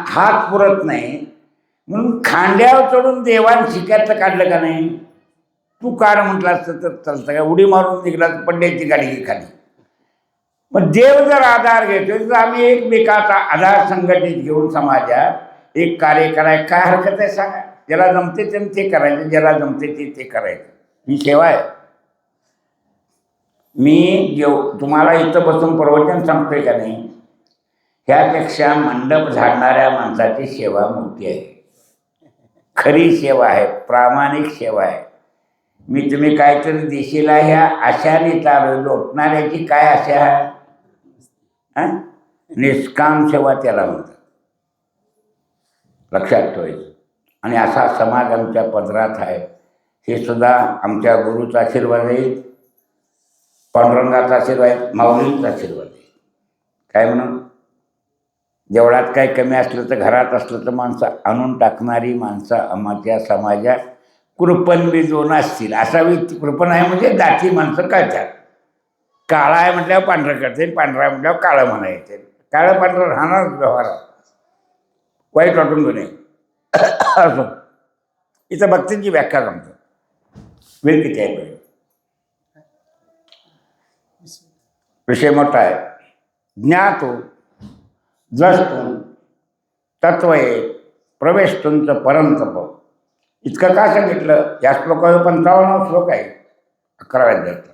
हात पुरत नाही म्हणून खांद्यावर चढून देवान शिकायचं काढलं का नाही. तू काढ म्हटलं असतं तर चालतं का. उडी मारून निघला तर पड्ड्याची गाडी खाली. मग देव जर आधार घेतो तर आम्ही एकमेकाचा आधार संघटित घेऊन समाजात एक कार्य करायला काय हरकत आहे सांगा. ज्याला जमते ते करायचं, ज्याला जमते ते करायचं. ही सेवा आहे. मी तुम्हाला इथं बसून प्रवचन सांगतोय का नाही, ह्यापेक्षा मंडप झाडणाऱ्या माणसाची सेवा मोठी आहे. खरी सेवा आहे, प्रामाणिक सेवा आहे. मी तुम्ही काहीतरी देशीला ह्या आशाने चालू लोटणाऱ्याची काय आशा आहे. निष्काम सेवा त्याला म्हणतात. लक्षात ठेवायचं. आणि असा समाज आमच्या पदरात आहे. हे सुद्धा आमच्या गुरुचा आशीर्वाद आहे, पांडुरंगाचा आशीर्वाद आहे, माऊलींचा आशीर्वाद आहे. काय म्हणून जेवढ्यात काही कमी असलं तर घरात असलं तर माणसं आणून टाकणारी माणसं आमच्या समाजात कृपण बी दोन असतील. असा कृपण आहे म्हणजे दाती माणसं कळतात. काळा आहे म्हटल्यावर पांढरं करते, पांढरा आहे म्हटल्यावर काळं म्हणायचे. काळं पांढरं राहणार व्यवहारात, वाईट वाटून घेऊ नये. असो इथं भक्तींची व्याख्या सांगतो. वेळ किती आहे? विषय मोठा आहे. ज्ञातो द्रष्टुम तत्व प्रवेशतुंच परंतप. इतकं का सांगितलं? या श्लोकावर 55 श्लोक आहे 11व्या अध्यायाचा.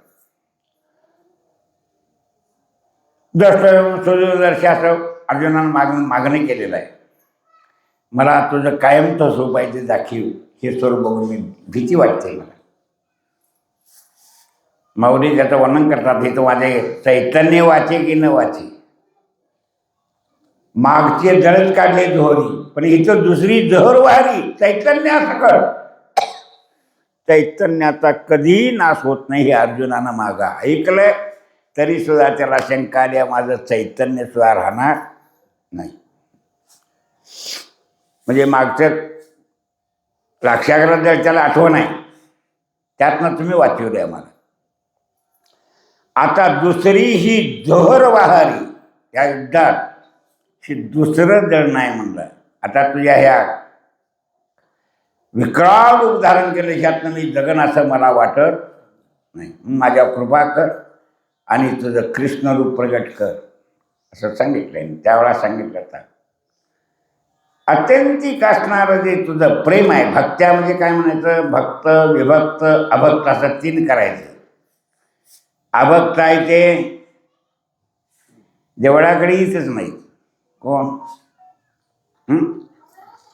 द्रष्टुम असं अर्जुनानं मागणी केलेलं आहे. मला तुझं कायमचं स्वरूप आहे ते दाखीव. हे स्वरूप बघून मी भीती वाटते मला. माऊली त्याचं वर्णन करतात. हे तर माझे चैतन्य वाचे की न वाचे, मागचे जळच काढले जोहरी, पण इथं दुसरी जहर वाहरी चैतन्या सकळ. चैतन्याचा कधी नाश होत नाही हे अर्जुनानं मागं ऐकलंय. तरी सुद्धा त्याला शंका आल्या, माझं चैतन्य सुद्धा राहणार नाही. म्हणजे मागचं लाक्षाग्रह जर त्याला आठवण आहे, त्यातनं तुम्ही वाचवले आम्हाला. आता दुसरी ही जहर वाहारी या युद्धात दुसरं जळ नाही म्हणलं. आता तुझ्या ह्या विकराळ रूप धारण केलं ह्यातनं मी जगन असं मला वाटत नाही. माझ्या कृपा कर आणि तुझं कृष्ण रूप प्रगट कर असं सांगितलंय. त्यावेळा सांगितलं होतं अत्यंतिक असणारं जे तुझं प्रेम आहे. भक्त्या म्हणजे काय म्हणायचं? भक्त, विभक्त, अभक्त असं 3 करायचं. अभक्त आहे ते देवळाकडे येतच नाही. कोण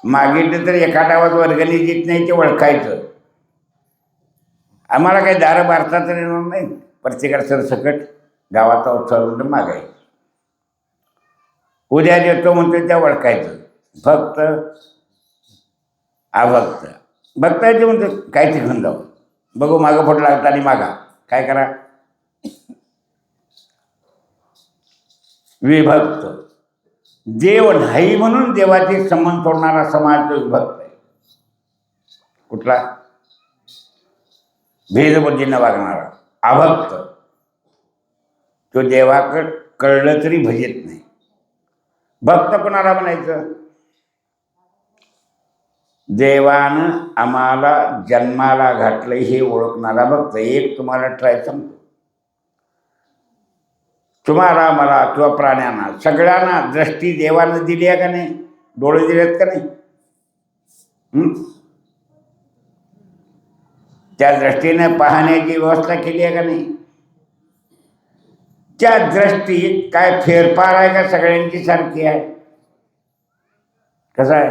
मागितलं तर एका डावात वर्गणी देत नाही ते ओळखायचं. आम्हाला काही दारं बारता तर येणार नाही. प्रत्येकाला सरसकट गावाचा उत्सव म्हणून मागायचं. उद्या देतो म्हणतो त्या ओळखायचं. भक्त अभक्त. भक्ताचे म्हणतो काय ते घेऊन जाऊ, बघू मागं फोट लागता आणि मागा काय करा. विभक्त देव नाही म्हणून देवाचे संबंध तोडणारा समाज विभक्त आहे. कुठला? भेदबुद्धीनं वागणारा. अभक्त तो देवाकडं कळलं तरी भजेत नाही. भक्त कोणाला म्हणायचं? देवानं आम्हाला जन्माला घातलं हे ओळखणारा भक्त. एक तुम्हाला ट्राय सांगतो. तुम्हाला मला किंवा प्राण्यांना सगळ्यांना दृष्टी देवानं दिली आहे का नाही? डोळे दिलेत का नाही? हं? त्या दृष्टीने पाहण्याची व्यवस्था केली आहे का नाही? त्या दृष्टीत काय फेरफार आहे का सगळ्यांची सारखी आहे? कसं आहे?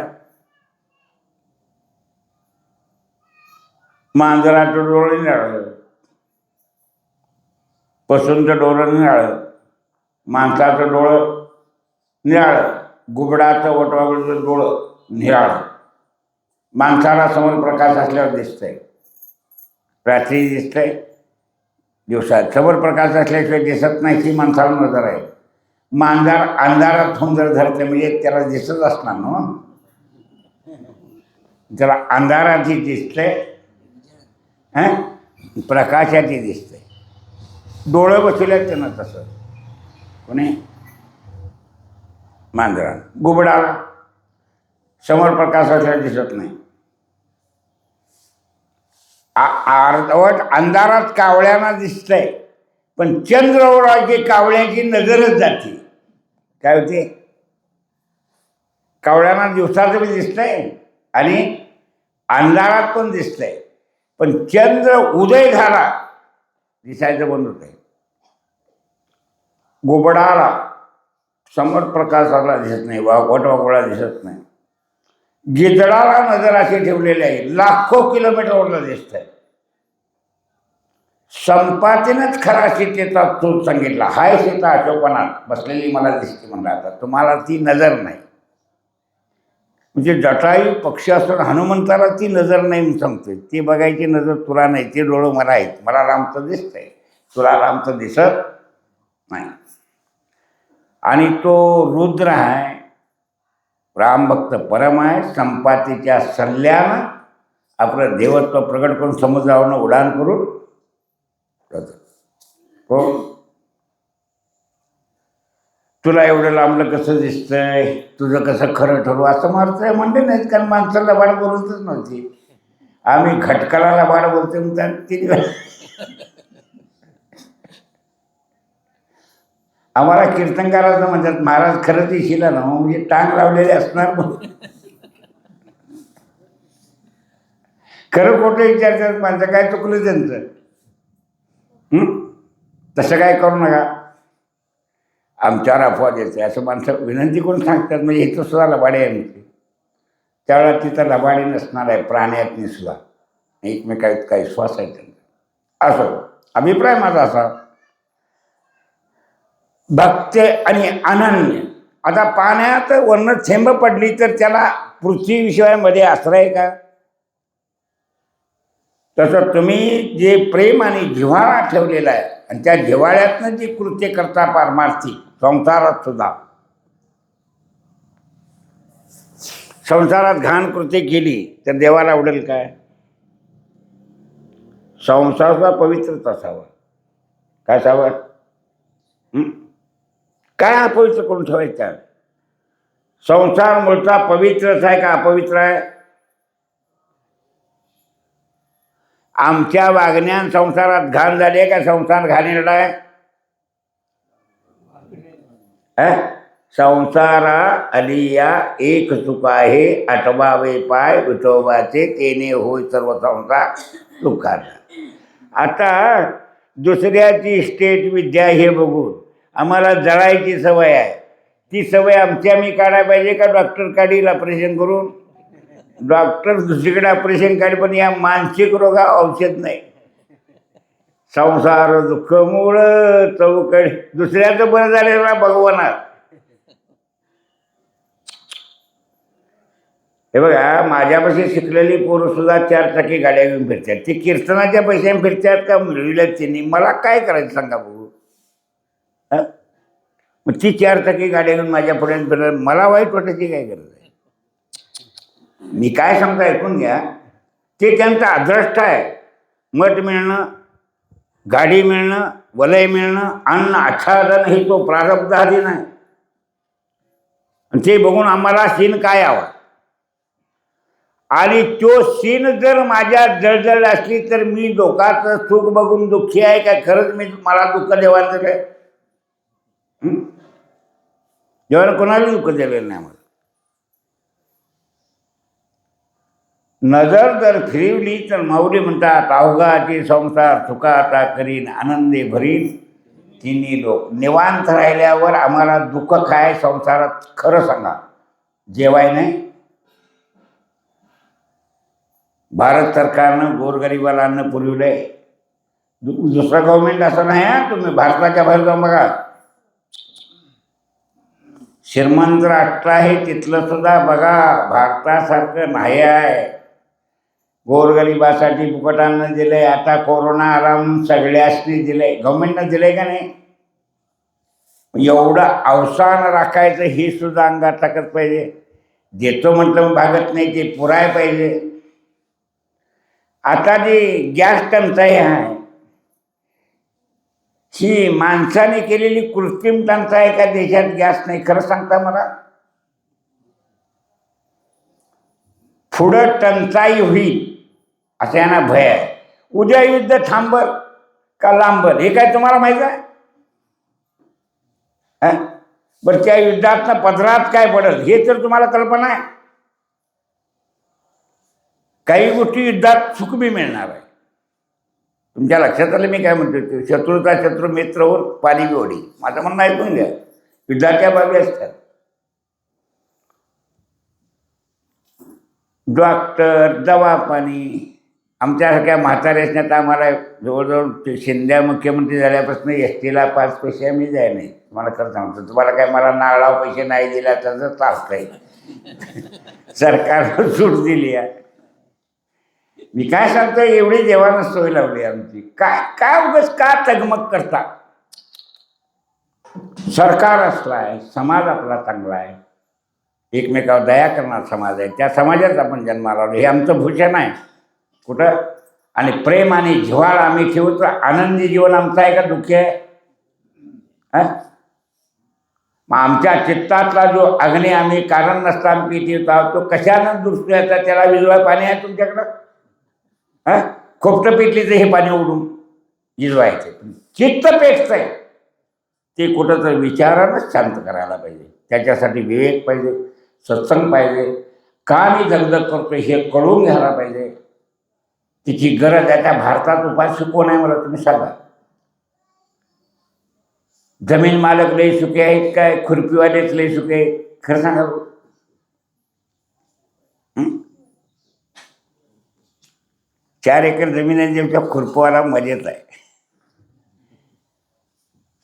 मांजराचं डोळं निळं, पशूंचं डोळं निळं, माणसाचं डोळं निळं, गुबडाचं वटवागळीचं डोळं निळं. माणसाला समोर प्रकाश असल्यावर दिसतंय, रात्री दिसतंय, दिवसात समोर प्रकाश असल्याशिवाय दिसत नाही. ती माणसाला नजर आहे. मांजर अंधारात होऊन जर धरते म्हणजे त्याला दिसत असणार ना, त्याला अंधाराची दिसतंय, प्रकाशाची दिसतंय. डोळं बसवल्यात त्यांना तसं कोणी मांजरा. गुबडाला समोर प्रकाश असल्यावर दिसत नाही. अर्धवट अंधारात कावळ्यांना दिसतंय, पण चंद्रावर की कावळ्याची नजरच जाते. काय होते? कावळ्यांना दिवसाचं बी दिसतंय आणि अंधारात पण दिसतंय, पण चंद्र उदय झाला दिसायचं बंद होतंय. गुबडाला समोर प्रकाशाला दिसत नाही, वटवाघळाला दिसत नाही. गिधडाला नजर अशी ठेवलेली आहे, लाखो किलोमीटरवरला दिसतंय. संपातीनंच खरा सीतेचा तूच सांगितला, हाय सीता अशोकवनात बसलेली मला दिसते म्हणला. आता तुम्हाला ती नजर नाही. म्हणजे जटायू पक्षी असून हनुमंताला ती नजर नाही म्हणून सांगतोय. ती बघायची नजर तुला नाही, ते डोळं मला आहेत. मला रामचं दिसतंय, तुला रामचं दिसत नाही. आणि तो रुद्र आहे, रामभक्त परम आहे. संपातीच्या सल्ल्यानं आपलं देवत्व प्रगट करून समुद्रावरनं उड्डाण करून हो, तुला एवढं लांबलं कसं दिसतंय, तुझं कसं खरं ठरवू असं मारतंय म्हणते नाहीत. कारण माणसाला लबाड बोलतच नव्हती. आम्ही घटकाला लबाड बोलतोय म्हणतात. किती आम्हाला कीर्तनकाराचं म्हणतात, महाराज खरंच येशीला ना म्हणजे टांग लावलेले असणार म्हणून. खरं खोटं विचारतात माणसं, काय चुकलं त्यांचं? तसं काय करू नका, आमच्यावर अफवा द्यायचं असं माणसं विनंती करून सांगतात. म्हणजे इथं सुद्धा लबाडी आहे आमची. त्यावेळेला तिथं लबाडी नसणार आहे, प्राण्यातनी सुद्धा एकमेकात काही श्वास आहे त्यांचा. असं अभिप्राय माझा असा. भक्त आणि अनन्य. आता पाण्यात वर्ण थेंब पडली तर त्याला पृथ्वीविषयामध्ये आश्रय का? तसं तुम्ही जे प्रेम आणि जिव्हाळा ठेवलेला आहे आणि त्या जिव्हाळ्यातनं जी कृत्य करता पारमार्थी संसारात सुद्धा, संसारात घाण कृत्य केली तर देवाला आवडेल काय? संसार सुद्धा पवित्रच असावा. काय असावं? काय अपवित्र करून ठेवायचं? संसार मूळचा पवित्रच आहे का अपवित्र आहे? आमच्या वागण्यात संसारात घाण झाली आहे का संसार घाणेरडा आहे? संसारा अलिया एक चुक आहे, आठवावे पाय विठोबाचे, तेने होय सर्व संसार दुःखाचा. आता दुसऱ्याची स्टेट विद्या हे बघून आम्हाला जळायची सवय आहे. ती सवय आमची आम्ही काढायला पाहिजे का डॉक्टर काढील ऑपरेशन करून? डॉक्टर दुसरीकडे ऑपरेशन काढ, पण या मानसिक रोगा औषध नाही. संसार दुःख मूळ चौकडी. दुसऱ्याचं बरं झालेला भगवानात. हे बघा, माझ्यापाशी शिकलेली पोरं सुद्धा 4 चाकी गाड्या घेऊन फिरतात. ती कीर्तनाच्या पैशाने फिरतात का मिळविल्यात त्यांनी? मला काय करायचं सांगा बघू. मग ती 4 चाकी गाड्या घेऊन माझ्या पुढे फिरणार, मला वाईट वाटायची काय गरज आहे? मी काय सांगतो ऐकून घ्या. ते त्यांचा अदृष्ट आहे. मठ मिळणं, गाडी मिळणं, वलय मिळणं, अन्न आच्छादन हे तो प्रारब्ध आधी नाही. आणि ते बघून आम्हाला सीन काय यावा. आणि तो सीन जर माझ्या जळजळ असली तर मी लोकांचं सुख बघून दुःखी आहे का? खरंच मी मला दुःख देवाचं काय? देवानं कोणाला दुःख दिलेलं नाही मला. नजर जर फिरवली तर माऊली म्हणतात, अवघाची संसार चुकाता करीन आनंदे भरीन तिन्ही लोक. निवांत राहिल्यावर आम्हाला दुःख काय संसारात, खरं सांगा, जेवाय नाही. भारत सरकारनं गोरगरिबाला अन्न पुरविलंय. दुसरं गव्हर्नमेंट असं नाही हा. तुम्ही भारताच्या बाहेर जाऊन बघा, श्रीमंत राष्ट्र आहे तिथलं सुद्धा बघा, भारतासारखं नाही आहे. गोरगरिबासाठी फुकट अन्न दिलंय. आता कोरोना आराम सगळ्यासनी दिलंय, गव्हर्नमेंटनं दिलंय का नाही? एवढं अवसान राखायचं हे सुद्धा अंगात टाकत पाहिजे. देतो म्हटलं भागत नाही, ते पुराय पाहिजे. आता जी गॅस टंचाई आहे ही माणसाने केलेली कृत्रिम टंचाई का देशात गॅस नाही? खरं सांगता मला. पुढं टंचाई होईल असं यांना भय आहे. उद्या युद्ध थांबल का लांबल हे काय तुम्हाला माहित आहे? बरं, त्या युद्धातनं पदरात काय पडेल हे तर तुम्हाला कल्पना आहे? काही गोष्टी युद्धात सुख बी मिळणार आहे. तुमच्या लक्षात आलं मी काय म्हणतो? शत्रूचा शत्रू मित्र होऊन पाणी बी ओढी. माझं म्हणणं ऐकून घ्या. युद्धाच्या बाबी असतात. डॉक्टर, दवापाणी. आमच्यासारख्या म्हाताऱ्यासने तर आम्हाला जवळजवळ शिंदे मुख्यमंत्री झाल्यापासून एस टीला 5 पैसे आम्ही जाय नाही. तुम्हाला खरं सांगतो, तुम्हाला काय मला नाळाव पैसे नाही दिला तर चालतंय. सरकारनं सूट दिली आहे. मी काय सांगतो, एवढी देवानं सोय लावली आमची. काय काय उगाच का तगमग करता? सरकार असला आहे, समाज आपला चांगला आहे, एकमेकावर दया करणारा समाज आहे, त्या समाजात आपण जन्माला आलो, हे आमचं भूषण आहे. कुठं? आणि प्रेम आणि जिव्हाळा आम्ही ठेवतो. आनंदी जीवन आमचं आहे का दुःखी आहे? मग आमच्या चित्तातला जो अग्नी आम्ही कारण नसताना पित आहोत तो कशानं दुसऱ्याचा, त्याला विजवाय पाणी आहे तुमच्याकडं? खोपटं पेटली तर हे पाणी उडून विजवायचं. चित्त पेटतंय ते कुठं तर विचारानंच शांत करायला पाहिजे. त्याच्यासाठी विवेक पाहिजे, सत्संग पाहिजे. का मी दगदग करतोय हे कळून घ्यायला पाहिजे. तिची गरज आहे. त्या भारतात उपाशी कोण आहे मला तुम्ही सांगा? जमीन मालक लई सुखी आहेत काय? खुरपीवालेच लई सुखी आहेत? खरं सांगा. 4 एकर जमीन आहे ज्यांच्या खुरपवाला मजेत आहे.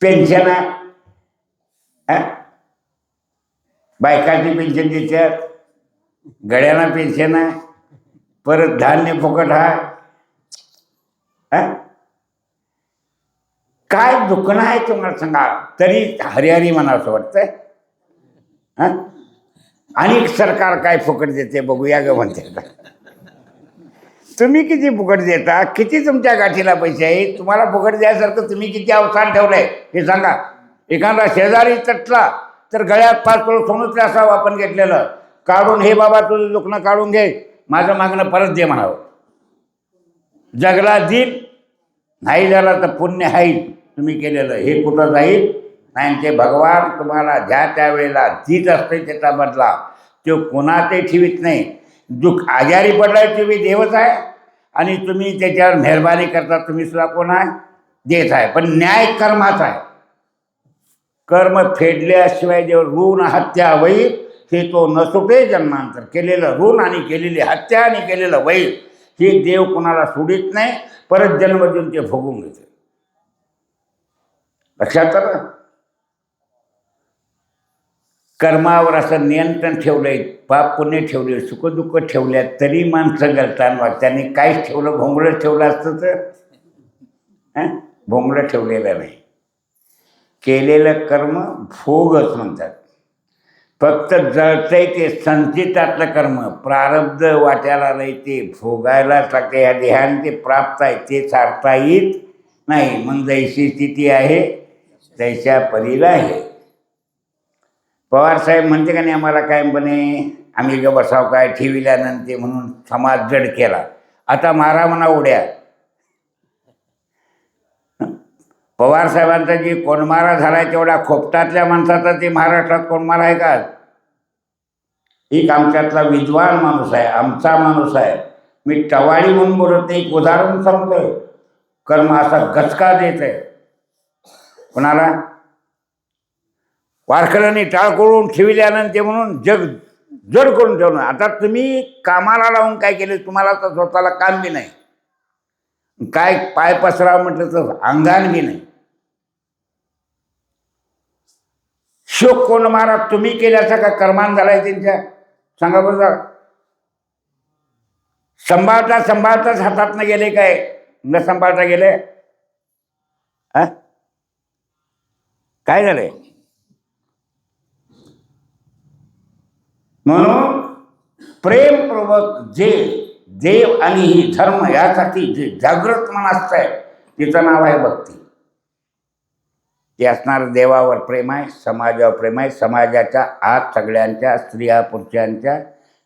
पेन्शन आहे, बायकाची पेन्शन देतात, गड्यांना पेन्शन आहे, परत धान्य फुकट आहे. काय दुखणं आहे तुम्हाला सांगा? तरी हरिहरी म्हणावं वाटतंय. आणि सरकार काय फुकट देते बघूया ग म्हणते. तुम्ही किती फुकट देता? किती तुमच्या गाठीला पैसे आहेत? तुम्हाला फुकट द्यायसारखं तुम्ही किती अवसान ठेवलंय हे सांगा. एखादा शेजारी तटला तर गळ्यात 5 किलो सोनच असावं आपण घेतलेलं, काढून हे बाबा तुझं दुखणं काढून घे, माझं मागणं परत दे म्हणावं. जगला देईल, नाही झाला तर पुण्य आहे तुम्ही केलेलं हे कुठं जाईल नाही. ते भगवान तुम्हाला ज्या त्यावेळेला देत असते त्याचा बदला तो कोणातही ठेवीत नाही. दुःख आजारी पडलाय तुम्ही देवच आहे आणि तुम्ही त्याच्यावर मेहरबानी करता, तुम्ही सुद्धा कोण आहे? देत आहे. पण न्याय कर्माचा आहे. कर्म फेडल्याशिवाय देव ऋण हत्या वैर हे तो न सुटे जन्मांतर. केलेलं ऋण आणि केलेली हत्या आणि केलेलं वैर हे देव कोणाला सोडित नाही. परत जन्म देऊन ते भोगून घेते. लक्षात आलं? कर्मावर असं नियंत्रण ठेवलंय, पाप पुण्य ठेवले, सुखदुःख ठेवल्या, तरी माणसं गलतान वाटत. त्यांनी काहीच ठेवलं, भोंगळं ठेवलं असतं तर भोंगळं ठेवलेलं नाही. केलेलं कर्म भोगच म्हणतात. फक्त जळतंय ते संचितातलं कर्म, प्रारब्ध वाट्याला आलंय ते भोगायलाच लागते. ह्या देहाने ते प्राप्त आहे ते सारता येत नाही. मग जैशी स्थिती आहे तैशा परीला आहे. पवारसाहेब म्हणते का नाही आम्हाला काय बने आम्ही ग बसाव काय ठेविल्यानंतर म्हणून समाज जड केला. आता मारा म्हणा उड्या. पवारसाहेबांचा जी कोणमारा झालाय तेवढा खोपटातल्या माणसाचा ते महाराष्ट्रात कोणमारा आहे का? एक आमच्यातला विद्वान माणूस आहे, आमचा माणूस आहे. मी टवाळी म्हणून बोलत नाही, एक उदाहरण सांगतोय. कर्म असा गचका देत आहे कोणाला, वारकऱ्यांनी टाळ करून ठेविल्यानंतर म्हणून जग जड करून ठेवणं. आता तुम्ही कामाला लावून काय केले, तुम्हाला तर स्वतःला काम बी नाही, काय पाय पसरावं म्हटलं तर अंगान बी नाही. शोक कोण महाराज तुम्ही केल्याचा का कर्मान झालाय त्यांच्या, सांगा बरं जरा. सांभाळता सांभाळताच हातात न गेले काय, न सांभाळता गेले. हा काय झालंय. म्हणून प्रेमपूर्वक जे देव आणि ही धर्म यासाठी जे जागृत मन असतंय तिचं नाव आहे भक्ती. ते असणार देवावर प्रेम आहे, समाजावर प्रेम आहे. समाजाच्या आत सगळ्यांच्या स्त्रिया पुरुषांच्या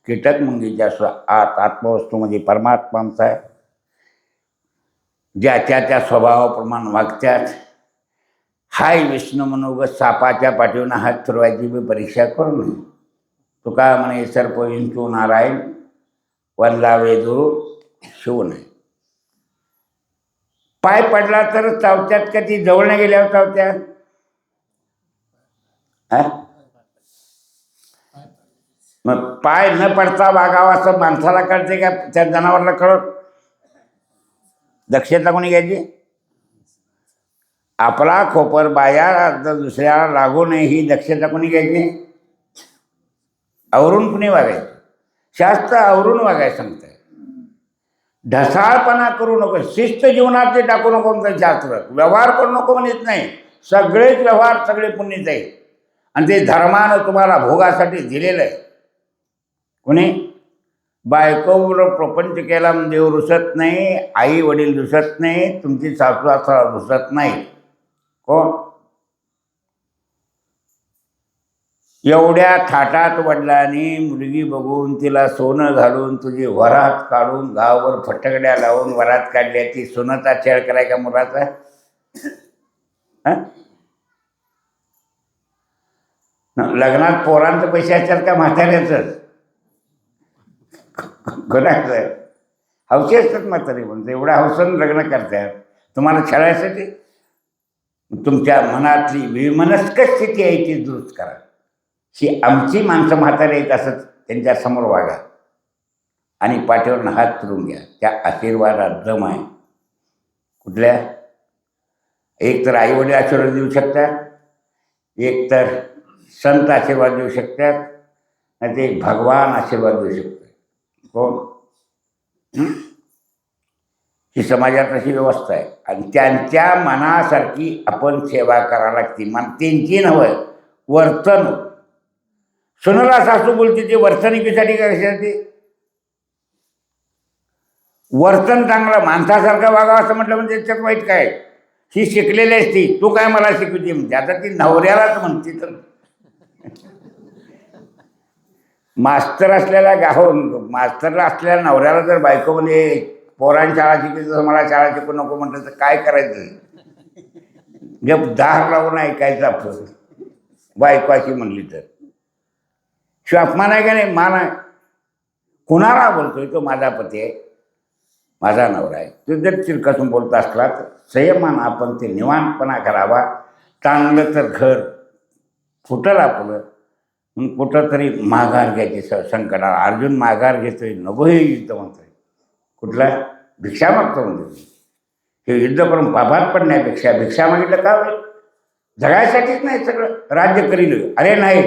कीटक मुंगीच्या आत आत्मवस्तूमध्ये परमात्मांचा आहे. ज्याच्या त्या स्वभावाप्रमाणे वागत्यात. हाय विष्णू म्हणून सापाच्या पाठीवरून हात फिरवायची बी परीक्षा करू नये. तुका म्हणे सर्प विंचू नारायण वनलावे दुरू शिवू नये. पाय पडला तर चावत्यात का ती जवळ गेल्यावर चावत्यात. मग पाय न पडता वागावा असं माणसाला कळते का त्या जनावरला कळत. दक्षता कोणी घ्यायची. आपला खोपर बाया दुसऱ्याला लागू नये ही दक्षता कोणी घ्यायची. आवरून कुणी वागायचं. शास्त्र आवरून वागायचं सांगतंय. ढसाळपणा करू नको, शिस्त जीवनात ते टाकू नको म्हणतं शास्त्र. व्यवहार करू नको म्हणत नाही, सगळेच व्यवहार सगळे पुण्यच आहे. आणि ते धर्मानं तुम्हाला भोगासाठी दिलेलं आहे. कोणी बायकोवर प्रपंच केला म्हणजे देव रुसत नाही, आई वडील रुसत नाही, तुमची सासू सासरा रुसत नाही. कोण एवढ्या थाटात वडिलांनी मुलगी बघून तिला सोनं घालून तुझी वरात काढून गावावर फटकड्या लावून वरात काढल्याची सोनाचा छेड करायचा मुलाचा. लग्नात पोरांचं पैसे असतात का म्हाताऱ्याच कोणाचं हौशी असतात. म्हातारी म्हणते एवढ्या हौसानं लग्न करतात तुम्हाला छळायसाठी. तुमच्या मनातली विमनस्क स्थिती आहे ती दुरुस्त करा. ही आमची माणसं म्हातारे आहेत असंच त्यांच्यासमोर वागा आणि पाठीवरून हात फिरून घ्या. त्या आशीर्वादात दम आहे. कुठल्या एक तर आई वडील आशीर्वाद देऊ शकतात, एक तर संत आशीर्वाद देऊ शकतात, नाही ते भगवान आशीर्वाद देऊ शकतात. कोण ही समाजात अशी व्यवस्था आहे. आणि त्यांच्या मनासारखी आपण सेवा करायला लागते. मन त्यांची नव्हे वर्तन. सुनला सासू बोलते ते वर्तणुकीसाठी काय कशासाठी. वर्तन चांगलं माणसासारखं वागावं असं म्हटलं म्हणजे त्याच्यात वाईट काय. ही शिकलेली असती, तू काय मला शिकवते म्हणते. आता ती नवऱ्यालाच म्हणते. तर मास्तर असलेल्या मास्तरला असलेल्या नवऱ्याला जर बायको म्हणजे पोरांनी शाळा शिकली तर मला शाळा शिकू नको म्हटलं तर काय करायचं. गप दार लावून ऐकायचं आपण. बायको अशी म्हणली तर शिवाय अपमान आहे का नाही. मान आहे. कुणाला बोलतोय तो माझा पती आहे, माझा नवरा आहे. तो जर चिरकासून बोलत असला तर संयमान आपण ते निवांतपणा करावा. चांगलं तर घर फुटल आपलं म्हणून कुठं तरी माघार घ्यायची. संकटाला अर्जुन माघार घेतोय, नको हे युद्ध म्हणतोय. कुठला भिक्षा मागतो म्हणजे हे युद्ध करून पापात पडण्यापेक्षा भिक्षा मागितलं का होईल. जगायसाठीच नाही सगळं राज्य करील. अरे नाही,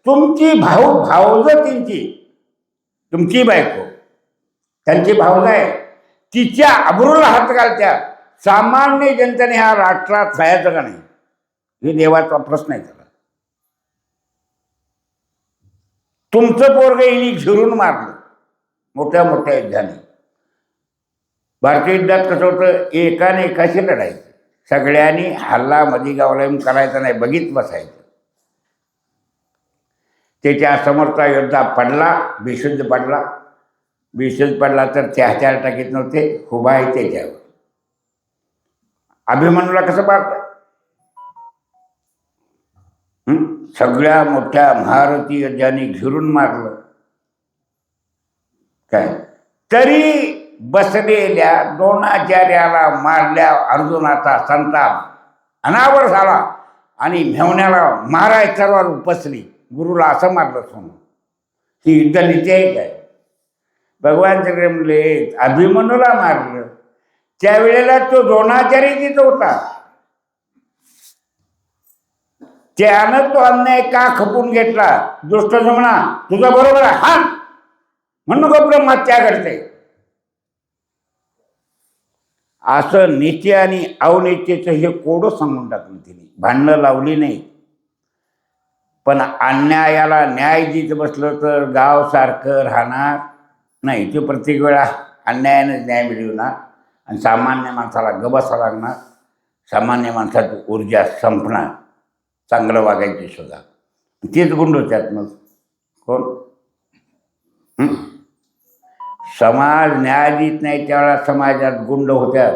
तुमची भावज तुमची बायको त्यांची भावजा आहे, तिच्या अब्रूला हात घालत्या. सामान्य जनतेने ह्या राष्ट्रात राहायचं का नाही हे देवाचा प्रश्न आहे. त्याला तुमचं पोरग हिने झिरून मारलं मोठ्या मोठ्या युद्धाने. भारतीय युद्धात कसं होतं, एकाने एकाशी लढायचं. सगळ्यांनी हल्ला मधी गावला येऊन करायचा नाही, बघित बसायचं. त्याच्या समोरचा योद्धा पडला, बेशुद्ध पडला. बेशुद्ध पडला तर ते हत्यार टाकीत नव्हते, उभा आहे त्याच्यावर. अभिमन्यूला कसं पाहतं. सगळ्या मोठ्या महारथी योद्ध्यांनी घिरून मारलं. काय तरी बसलेल्या द्रोणाचार्याला मारल्या अर्जुनाचा संताप अनावर झाला आणि मेवण्याला माराय सर्वात उपसली. गुरुला असं मारलं सोनं. ही युद्धनीती आहे काय? भगवान श्री म्हणले अभिमन्यूला मारलं त्यावेळेला तो द्रोणाचार्य तिथं होता. त्यानं तो अन्याय का खपून घेतला? दुष्ट म्हणा तुझं बरोबर आहे हा म्हणून गो ब्रह्महत्या करते. असं नीती आणि अवनीतीचं हे कोडं सांगून टाकलं तिने. भांडणं लावली नाही. पण अन्यायाला न्याय देत बसलं तर गाव सारखं राहणार नाही. ते प्रत्येक वेळा अन्यायानं न्याय मिळवणार आणि सामान्य माणसाला गबसा लागणार. सामान्य माणसाची ऊर्जा संपणार चांगलं वागायची सुद्धा. तेच गुंड होत्यात. मग कोण समाज न्याय देत नाही त्यावेळेला समाजात गुंड होत्यात.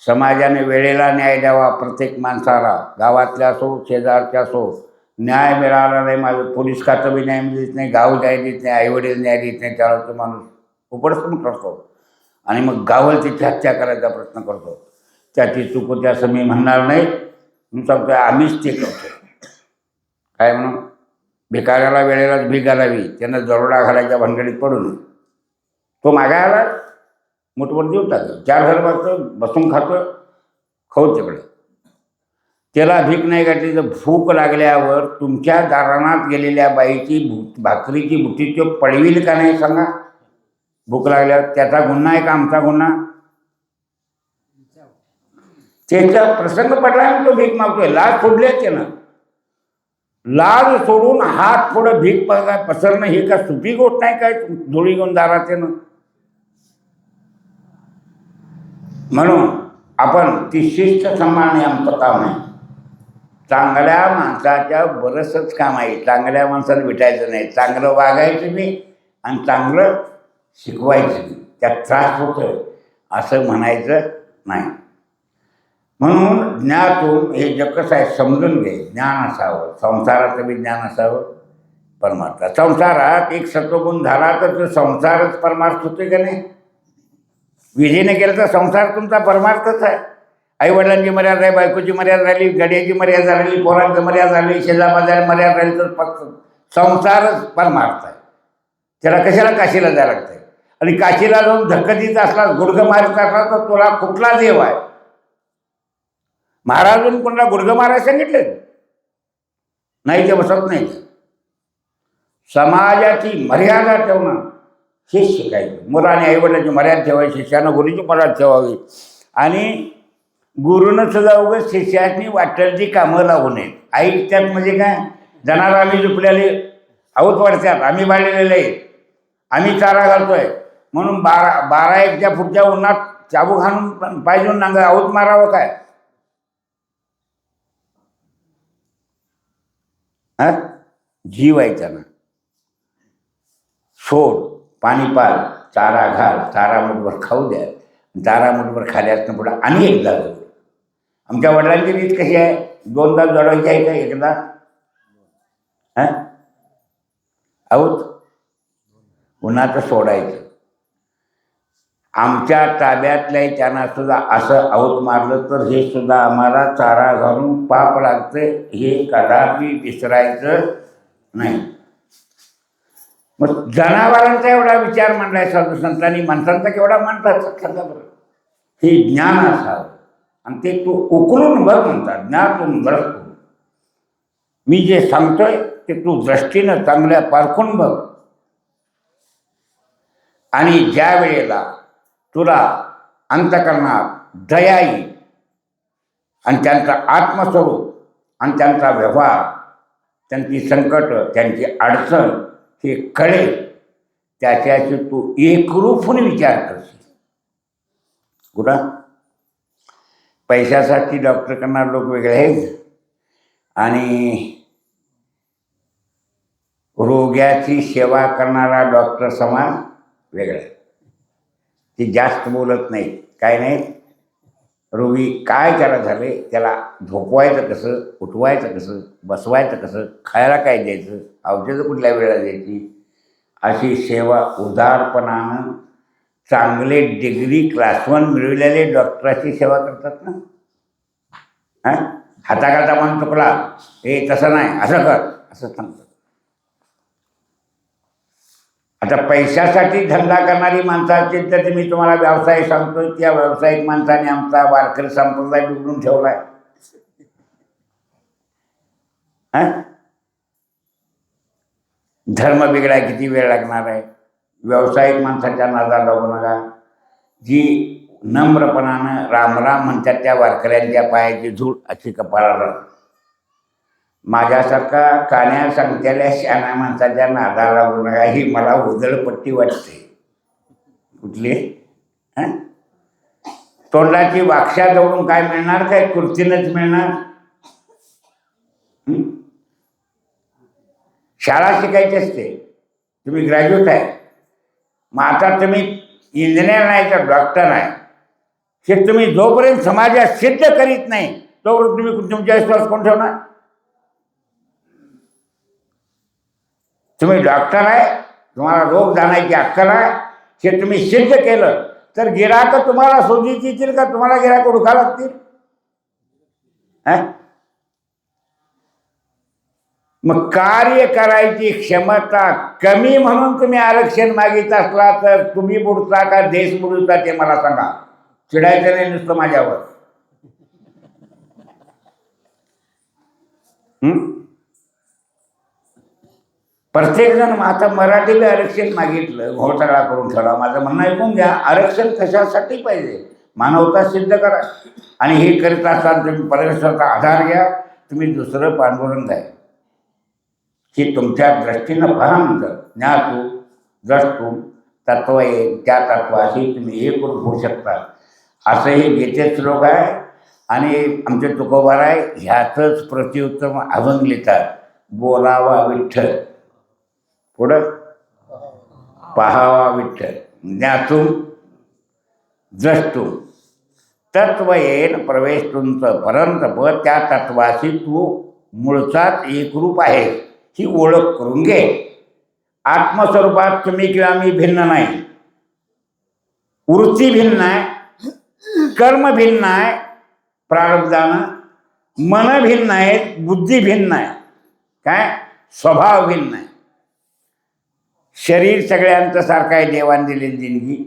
समाजाने वेळेला न्याय द्यावा प्रत्येक माणसाला, गावातल्या असो शेजारच्या असो. न्याय मिळाला नाही, माझं पोलीस खातं बी न्याय देत नाही, गाव न्याय देत नाही, आईवडील न्याय देत नाही, त्यावेळेला तो माणूस उपडसण करतो आणि मग गावाला तिची हत्या करायचा प्रयत्न करतो. त्याची चूक होते असं मी म्हणणार नाही. मी सांगतो आम्हीच ते करतो. काय म्हणून भिकाऱ्याला वेळेलाच भीक घालावी, त्यांना दरोडा घालायच्या भानगडीत पडून तो मागायला मोठमोठ देऊ टाकतो. 4 घर बघतं बसून खातं खाऊ तिकडे. त्याला भीक नाही घातली तर भूक लागल्यावर तुमच्या दाराणात गेलेल्या बाईची भाकरीची बुटी तो पडविल का नाही सांगा? भूक लागल्यावर त्याचा गुन्हा आहे का आमचा गुन्हा? त्याचा प्रसंग पडला आणि तो भीक मागतोय. लाज सोडले त्यानं. लाज सोडून हात थोडं भीक पसरणं हे का सुपी गोष्ट नाही काय? धुळी घेऊन दारात त्यानं. म्हणून आपण ती शिस्त सांभाळणे आमचं काम आहे. चांगल्या माणसाच्या बरंचसंच काम आहे. चांगल्या माणसाला भेटायचं नाही, चांगलं वागायचं बी आणि चांगलं शिकवायचं बी. त्यात त्रास होतोय असं म्हणायचं नाही. म्हणून ज्ञातून हे जग कसं आहे समजून घे. ज्ञान असावं, संसाराचं बी ज्ञान असावं. परमार्थ संसारात एक सत्वगुण झाला तर तो संसारच परमार्थ होतोय का नाही? विधीने केलं तर संसार तुमचा परमार्थच आहे. आईवडिलांची मर्यादा आहे, बायकोची मर्यादा राहिली, गड्याची मर्यादा राहिली, पोरांची मर्यादा राहिली, शेजाबाजारी मर्यादा राहिली तर फक्त संसारच परमार्थ आहे. त्याला कशाला काशीला जायला लागतंय? आणि काशीला जाऊन धक्कतीत असला, गुडघं मारत असला तर तुला कुठला देव आहे? महाराजून कोणाला गुडघं मारायला सांगितले नाही, ते बसत नाही. समाजाची मर्यादा ठेवणं हेच शिकायचं. मुलाने आईवडिलांची मर्यादा ठेवायची, शिष्यानं गुरुची मर्यादा ठेवावी. आणि गुरुनं सुद्धा उगाच शिष्यानी वाटेल ती कामं लावू नये. आई त्यात म्हणजे काय? जनावर आम्ही झुपलेले आऊत वाढतात, आम्ही बाळलेले आहे, आम्ही चारा घालतोय म्हणून 12-1च्या पुढच्या उन्हात चाबूक हाणून पाहिजे नांगा आऊत मारावं काय? हा जीव आहे त्यांना. सोड, पाणी पाल, चारा घाल, चारा मुठभर खाऊ द्या. चारा मुठभर खाल्यासनं पुढं आणि एकदा जाऊ. आमच्या वडिलांची रीत कशी आहे? 2दा जडवायची आहे का एकदा? हां आऊत उन्हाचं सोडायचं. आमच्या ताब्यातल्या त्यांना सुद्धा असं आऊत मारलं तर हे सुद्धा आम्हाला चारा घालून पाप लागतं. हे कदापि विसरायचं नाही. मग जनावरांचा एवढा विचार मांडलाय साधू संतांनी, माणसांचा केवढा मांडतात सांगा बरं. हे ज्ञान असावं आणि ते तू उकलून बघ म्हणतात. ज्ञातून बळकून मी जे सांगतोय ते तू दृष्टीनं चांगल्या पारखून बघ. आणि ज्या वेळेला तुला अंतःकरणात दया येईल आणि त्यांचा आत्मस्वरूप आणि त्यांचा व्यवहार, त्यांची संकट, त्यांची अडचण हे कळेल, त्याच्याशी तू एकरूप होऊन विचार करशील. कुठं पैशासाठी डॉक्टर करणारे लोक वेगळे आहेत आणि रोग्याची सेवा करणारा डॉक्टर समाज वेगळा आहे. ते जास्त बोलत नाहीत, काय नाहीत. रोगी काय त्याला झाले, त्याला झोपवायचं कसं, उठवायचं कसं, बसवायचं कसं, खायला काय द्यायचं, औषधं कुठल्या वेळेला द्यायची, अशी सेवा उदारपणानं चांगले डिग्री क्लास 1 मिळवलेले डॉक्टराची सेवा करतात ना. हां, हाताखालचा मन चुकला, हे तसं नाही, असं कर, असं सांगतात. आता पैशासाठी धंदा करणारी माणसं असतील तर मी तुम्हाला व्यवसाय सांगतो, त्या व्यावसायिक माणसाने आमचा वारकरी संप्रदाय बिघडून ठेवलाय. धर्म बिघडाय किती वेळ लागणार आहे. व्यावसायिक माणसाच्या नादाला लागू नका. जी नम्रपणानं रामराम म्हणतात त्या वारकऱ्यांच्या पायाची धूळ अशी कपाळाला. माझ्यासारखा कान्या सांगतेल्या शहाण्या माणसाच्या नादाला लागू नका, ही मला उधळपट्टी वाटते. कुठली? तोंडाची वाक्षा जवळून काय मिळणार? काय कुर्तीनच मिळणार? शाळा शिकायची असते, तुम्ही ग्रॅज्युएट आहे, मग आता तुम्ही इंजिनियर नाही तर डॉक्टर आहे, हे तुम्ही जोपर्यंत समाजात सिद्ध करीत नाही तोपर्यंत तुम्ही तुमच्या विश्वास कोण ठेवणार? तुम्ही डॉक्टर आहे, तुम्हाला रोग जाण्याची अक्कल आहे, हे तुम्ही सिद्ध केलं तर गिराक तुम्हाला शोधित येतील का तुम्हाला गिराक ओळखा लागतील? मग कार्य करायची क्षमता कमी म्हणून तुम्ही आरक्षण मागित असला तर तुम्ही बुडता का देश बुडता ते मला सांगा. चिडायचं नाही नुसतं माझ्यावर. प्रत्येक जण आता मराठीला आरक्षण मागितलं, घोटाळा करून ठेवला. माझं म्हणणं ऐकून घ्या, आरक्षण कशासाठी पाहिजे? मानवता सिद्ध करा. आणि हे करीत असताना तुम्ही परमेश्वराचा आधार घ्या. तुम्ही दुसरं पांडुरंग आहे की तुमच्या दृष्टीनं पहा म्हणतं. ज्ञातू द्रष्टू तत्व येईल, त्या तत्वाशी तुम्ही एक रूप होऊ शकता. असं हे गीतेत श्लोक आहे. आणि आमचे तुकोबार आहे, ह्यातच प्रतिउत्तम अभंग लिहितात. बोलावा विठ्ठल, पुढं पहावा विठ्ठल, ज्ञातून द्रष्टू तत्व येन प्रवेश तुमचं परंतप, त्या तत्वाशी तू मूळचाच एकरूप आहे ही ओळख करून घे. आत्मस्वरूपात तुम्ही किंवा मी भिन्न नाही. वृत्ती भिन्न आहे, कर्म भिन्न आहे, प्रारब्धानं मन भिन्न आहेत, बुद्धी भिन्न आहे, काय स्वभाव भिन्न आहे. शरीर सगळ्यांचं सारखं आहे, देवाने दिलेली देणगी.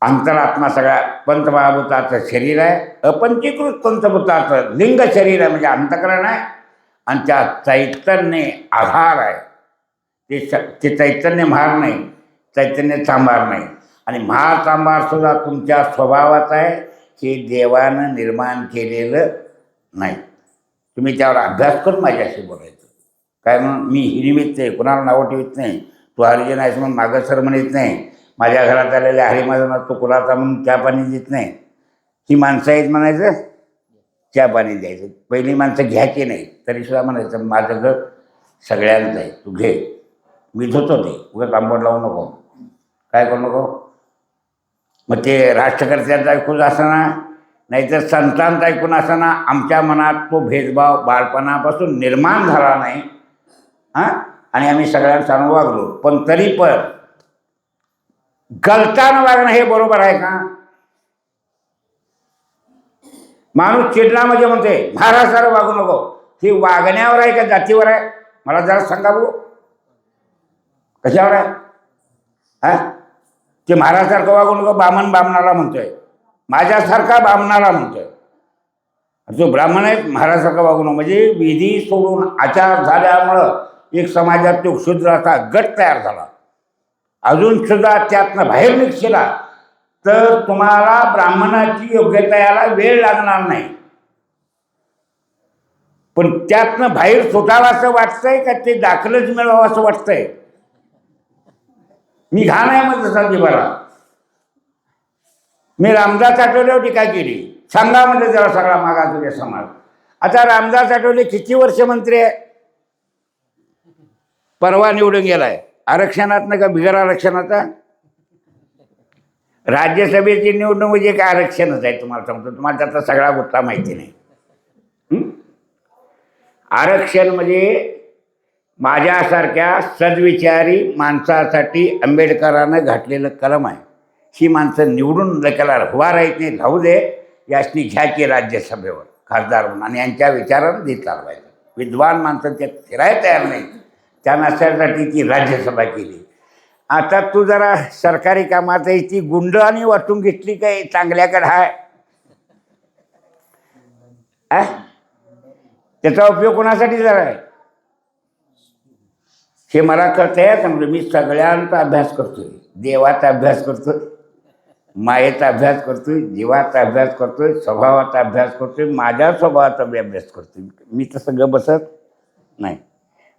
अंतरात्मा सगळ्या पंचमहाभूताचं शरीर आहे, अपंचीकृत पंचभूताचं लिंग शरीर आहे, म्हणजे अंतकरण आहे. आणि त्या चैतन्य आधार आहे. ते चैतन्य महार नाही, चैतन्य सांभार नाही. आणि महार सांभार सुद्धा तुमच्या स्वभावात आहे, हे देवानं निर्माण केलेलं नाही. तुम्ही त्यावर अभ्यास करून माझ्याशी बोलायचं. काय म्हणून मी हिरिवीत नाही, कुणाला नावं ठेवत नाही. तू हरिजन आहेस म्हणून मागं सर म्हणत नाही. माझ्या घरात आलेल्या हरिमाजनात तो कुणाचा म्हणून चहा पाणी देत नाही. ही माणसं आहेत म्हणायचं, चहा पाणी द्यायचं. पहिली माणसं घ्यायची नाही, तरीसुद्धा म्हणायचं माझं घर सगळ्यांचं आहे, तू घे. मी धुतो ते, उगाच आंबट लावू नको, काय करू नको. मग ते राष्ट्रकर्त्यांचं ऐकून असताना नाहीतर संतांचं ऐकून असताना आमच्या मनात तो भेदभाव बाळपणापासून निर्माण झाला नाही. आणि आम्ही सगळ्यांना वागलो. पण तरी पण गलतानं वागणं हे बरोबर आहे का? माणूस चिडला म्हणजे म्हणते महाराष्ट्राला वागू नको. ही वागण्यावर आहे का जातीवर आहे? मला जरा सांगा बघू, कशावर आहे? ते महाराष्ट्रासारखं वागू नको, बामणाला म्हणतोय, माझ्यासारखा बामणाला म्हणतोय. जो ब्राह्मण आहे महाराष्ट्रासारखं वागू नको म्हणजे विधी सोडून आचार झाल्यामुळं एक समाजात तो क्षुद्राचा गट तयार झाला. अजून सुद्धा त्यातनं बाहेर निघशिला तर तुम्हाला ब्राह्मणाची योग्यता यायला वेळ लागणार नाही. पण त्यातनं बाहेर सुटावं असं वाटतंय का ते दाखलच मिळवावं असं वाटतंय? मी घाण आहे मग तसा जिवाला. मी रामदास आठवलेवर टीका केली, सांगा म्हणजे जरा सगळा मागासवर्गीय समाज. आता रामदास आठवले किती वर्ष मंत्री आहे? परवा निवडून गेलाय. आरक्षणात का बिगर आरक्षणाचा? राज्यसभेची निवडणूक म्हणजे काय आरक्षणच आहे. तुम्हाला सांगतो, तुम्हाला त्याचा सगळा गोष्टा माहिती नाही. आरक्षण म्हणजे माझ्यासारख्या सद्विचारी माणसासाठी आंबेडकरानं घातलेलं कलम आहे. ही माणसं निवडून लेखाला उभा राहत नाही, राहू दे, यासनी घ्या की राज्यसभेवर खासदार म्हणून आणि यांच्या विचारानं ते चालवायचं. विद्वान माणसं त्यात फिरायला तयार नाही, त्या नसल्यासाठी ती राज्यसभा केली. आता तू जरा सरकारी कामात आहे, ती गुंड आणि वाटून घेतली काय चांगल्याकडे आहे. त्याचा उपयोग कोणासाठी जरा आहे हे मला कळतंय. समजा मी सगळ्यांचा अभ्यास करतोय, देवाचा अभ्यास करतोय, मायेचा अभ्यास करतोय, जीवाचा अभ्यास करतोय, स्वभावाचा अभ्यास करतोय, माझ्या स्वभावाचा बी अभ्यास करतोय. मी तसं ग बसत नाही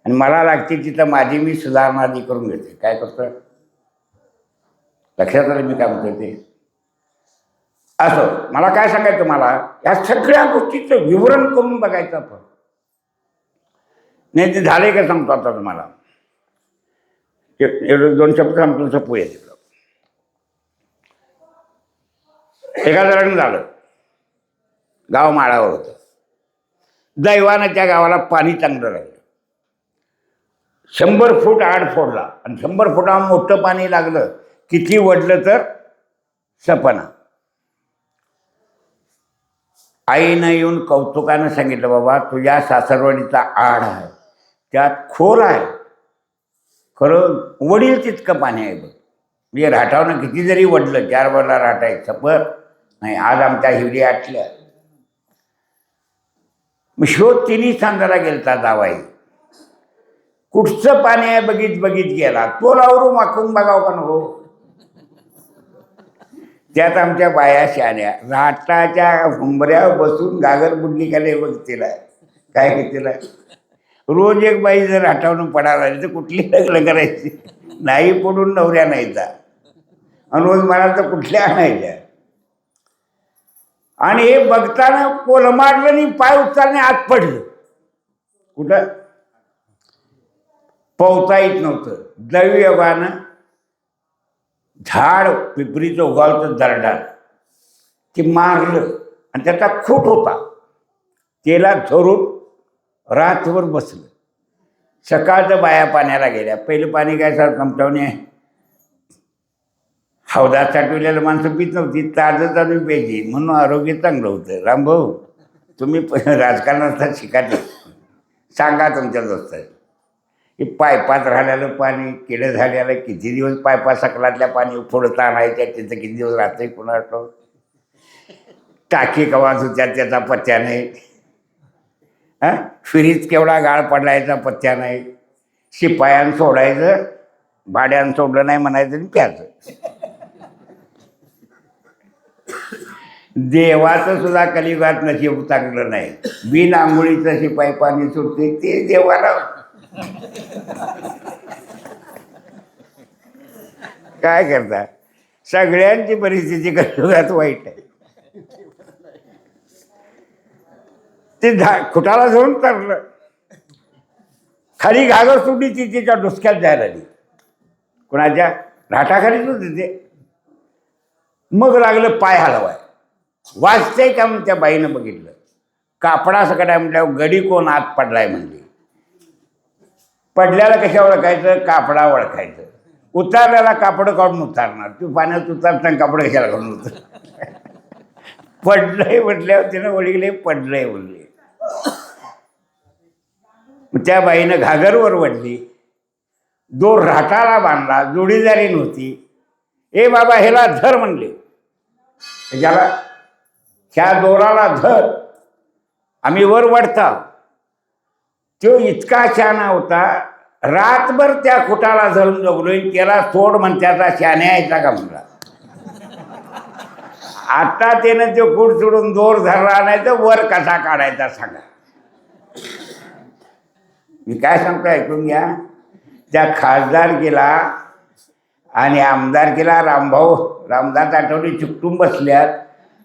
आणि मला लागते तिथं माझी मी सुधारणा आधी करून घेते. काय करतोय लक्षात आलं मी काय म्हणतोय ते. असं मला काय सांगायचं, मला या सगळ्या गोष्टीचं विवरण करून बघायचं आपण. नाही ते झाले का सांगतो आता तुम्हाला. एवढं 2 शब्द सांगतो सपू आहे. तिकडं एका जणांनी झालं, गाव माळावर होतं. दैवानं त्या गावाला पाणी चांगलं राहिलं. 100 फूट आड फोडला आणि 100 फुटावर मोठं पाणी लागलं. किती वडलं तर सपना. आईनं येऊन कौतुकानं सांगितलं, बाबा तुझ्या सासरवाडीचा आड आहे, त्यात खोल आहे, खरं वडील तितकं पाणी आहे बघ. म्हणजे राठावनं किती जरी वडलं, 4 वरला राठ आहे, सपर नाही. आज आमच्या हिवडी आटल्या. मग शोध तिन्ही सांगायला गेलता जावाई. कुठचं पाणी आहे बघित बघित गेला. तो लावरून वाकून बघाव का नको. त्यात आमच्या बाया शाण्या राटाच्या हुंबऱ्यावर बसून गागर बुडली का नाही बघ तिला. काय तिला रोज एक बाई जर राठावून पडायला लागली तर कुठली लग्न करायची. नाही पडून नवऱ्या नाहीचा आणि रोज मला तर कुठल्या आणायच्या. आणि हे बघताना पोल मारलं आणि पाय उचलणे आत पडलं. कुठं पोहता येत नव्हतं. दैवयोगानं झाड पिपरीचं उगावतं दरडात ते मारलं आणि त्याचा खूट होता. त्याला धरून रातभर बसलं. सकाळचं बाया पाण्याला गेल्या. पहिलं पाणी काय सर चमचावणे हौदात साठवलेलं माणसं पित नव्हती, ताजं ताजं प्यायची, म्हणून आरोग्य चांगलं होतं. रामभाऊ तुम्ही राजकारणात शिकायचं, सांगा तुमच्या दोस्त. हे पायपात राहिलेलं पाणी किडं झालेलं, किती दिवस पायपा सकलातल्या पाणी फोडता आणायच्या, तिथं किती दिवस राहतंय पुन्हा टाकी कवाच होत्या त्याचा पत्त्या नाही. फ्रीज केवढा गाळ पडलायचा पत्त्या नाही. शिपायान सोडायचं, भाड्यानं सोडलं नाही म्हणायचं आणि प्यायचं. देवाचं सुद्धा कलियुगात नशीब चांगलं नाही. बिन आंघोळीचं शिपाई पाणी सुटते ते देवाला. काय करता, सगळ्यांची परिस्थिती कलियुगात वाईट आहे. ते खुटाला धरून तरलं, खाली घागर सुटली ती तिच्या डोसक्यात जायला लागली. कोणाच्या राठाखालीच होते ते. मग लागलं पाय हलवाय. वाचतंय का म्हणून त्या बाईनं बघितलं. कापडा सकट आहे म्हटल्यावर गडी कोण आत पडलाय म्हणजे. पडल्याला कशा ओळखायचं, कापडा ओळखायचं. उतारल्याला कापड काढून उतारणार. तू पाण्यात उतारताना कापड कशाला काढून उतर. पडलंय म्हटल्यावर तिनं ओळखले, पडलंय बोलले. त्या बाईनं घागरवर वडली, दोर राठाला बांधला, जोडीदारी नव्हती. ए बाबा ह्याला धर म्हणले, त्याच्याला ह्या दोराला धर, आम्ही वर वडता. तो इतका शहाणा होता, रातभर त्या खुटाला धरून जगलोय. त्याला सोड म्हणत्याचा शहाण्या यायचा का म्हणला. आता त्यानं तो खूट सोडून दोर धरला नाही तर वर कसा काढायचा सांगा. मी काय सांगतो ऐकून घ्या. त्या खासदारकीला आणि आमदारकीला रामदास आठवले चिकटून बसल्यात.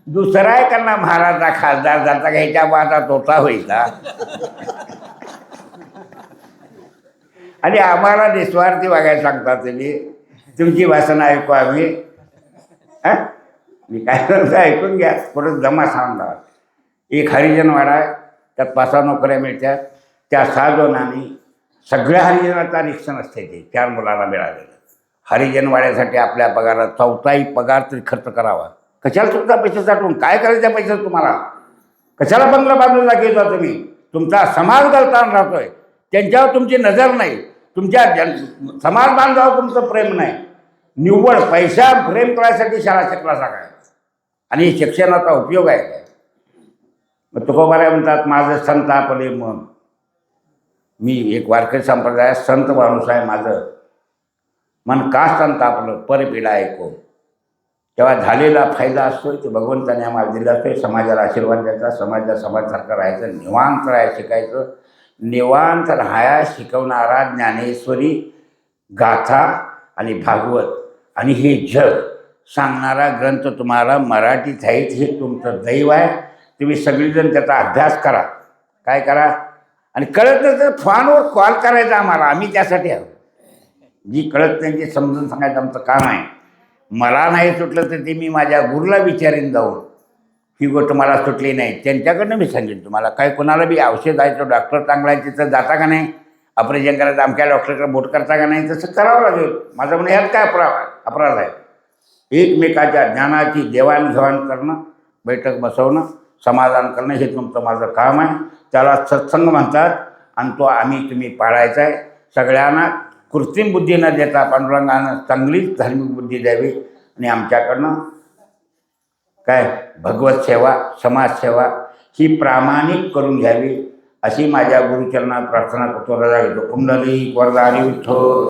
दुसरा आहे त्यांना महाराजा खासदार जाता घ्यायच्या बाता तोटा व्हायचा. आणि आम्हाला निस्वार्थी वागायला सांगता तुम्ही. तुमची वासना ऐकू आम्ही. मी काय करतो ऐकून घ्या. परत जमा सांगा. एक हरिजनवाडा आहे, त्यात 5-6 नोकऱ्या मिळतात. त्या 6 जणांनी सगळ्या हरिजनाचं आरक्षण असते ते 4 मुलांना मिळालेलं. हरिजनवाड्यासाठी आपल्या पगारात 4थाही पगार तरी खर्च करावा. कशाला तुमचा पैसे साठवून काय करायचं त्या पैशात तुम्हाला? कशाला बंगला बांधून दाखवता तुम्ही? तुमचा समाज गलतान राहतोय, त्यांच्यावर तुमची नजर नाही, तुमच्या समाज बांधवावर तुमचं प्रेम नाही. निव्वळ पैसा प्रेम करायसाठी शाळा शिकला काय आणि शिक्षणाचा उपयोग आहे काय? मग तुकोबाराय म्हणतात माझं संत आपले मन. मी एक वारकरी संप्रदायात संत माणूस आहे, माझं मन का संत आपलं परपीडा ऐको. तेव्हा झालेला फायदा असतो ते भगवंताने आम्हाला दिला असतो. समाजाला आशीर्वाद द्यायचा, समाजाला समाजासारखं राहायचं, निवांत राहायला शिकायचं. निवांत राहाया शिकवणारा ज्ञानेश्वरी गाथा आणि भागवत आणि हे जग सांगणारा ग्रंथ तुम्हाला मराठीत आहे. हे तुमचं दैव आहे. तुम्ही सगळीजण त्याचा अभ्यास करा. काय करा? आणि कळत नाही तर फोनवर कॉल करायचा आम्हाला, आम्ही त्यासाठी आहोत. जी कळत नाही ते समजून सांगायचं आमचं काम आहे. मला नाही सुटलं तर ते मी माझ्या गुरुला विचारेन जाऊन, ही गोष्ट मला सुटली नाही, त्यांच्याकडनं मी सांगेन तुम्हाला. काय कोणाला बी औषध आहे तो डॉक्टर चांगला आहे तिथं जाता का नाही? ऑपरेशन करायचं अमक्या डॉक्टरकडे बोट करता का नाही? तसं करावं लागेल. माझं म्हणणं यात काय अपराध आहे? एकमेकाच्या ज्ञानाची देवाणघेवाण करणं, बैठक बसवणं, समाधान करणं हे तुमचं माझं काम आहे. त्याला सत्संग म्हणतात आणि तो आम्ही तुम्ही पाळायचा आहे. सगळ्यांना कृत्रिम बुद्धी न देता पांडुरंगानं चांगलीच धार्मिक बुद्धी द्यावी आणि आमच्याकडनं काय भगवत सेवा, समाजसेवा ही प्रामाणिक करून घ्यावी अशी माझ्या गुरुचरणात प्रार्थना करतो. रजा घेतो. कुंडली वरदारी विठ्ठल.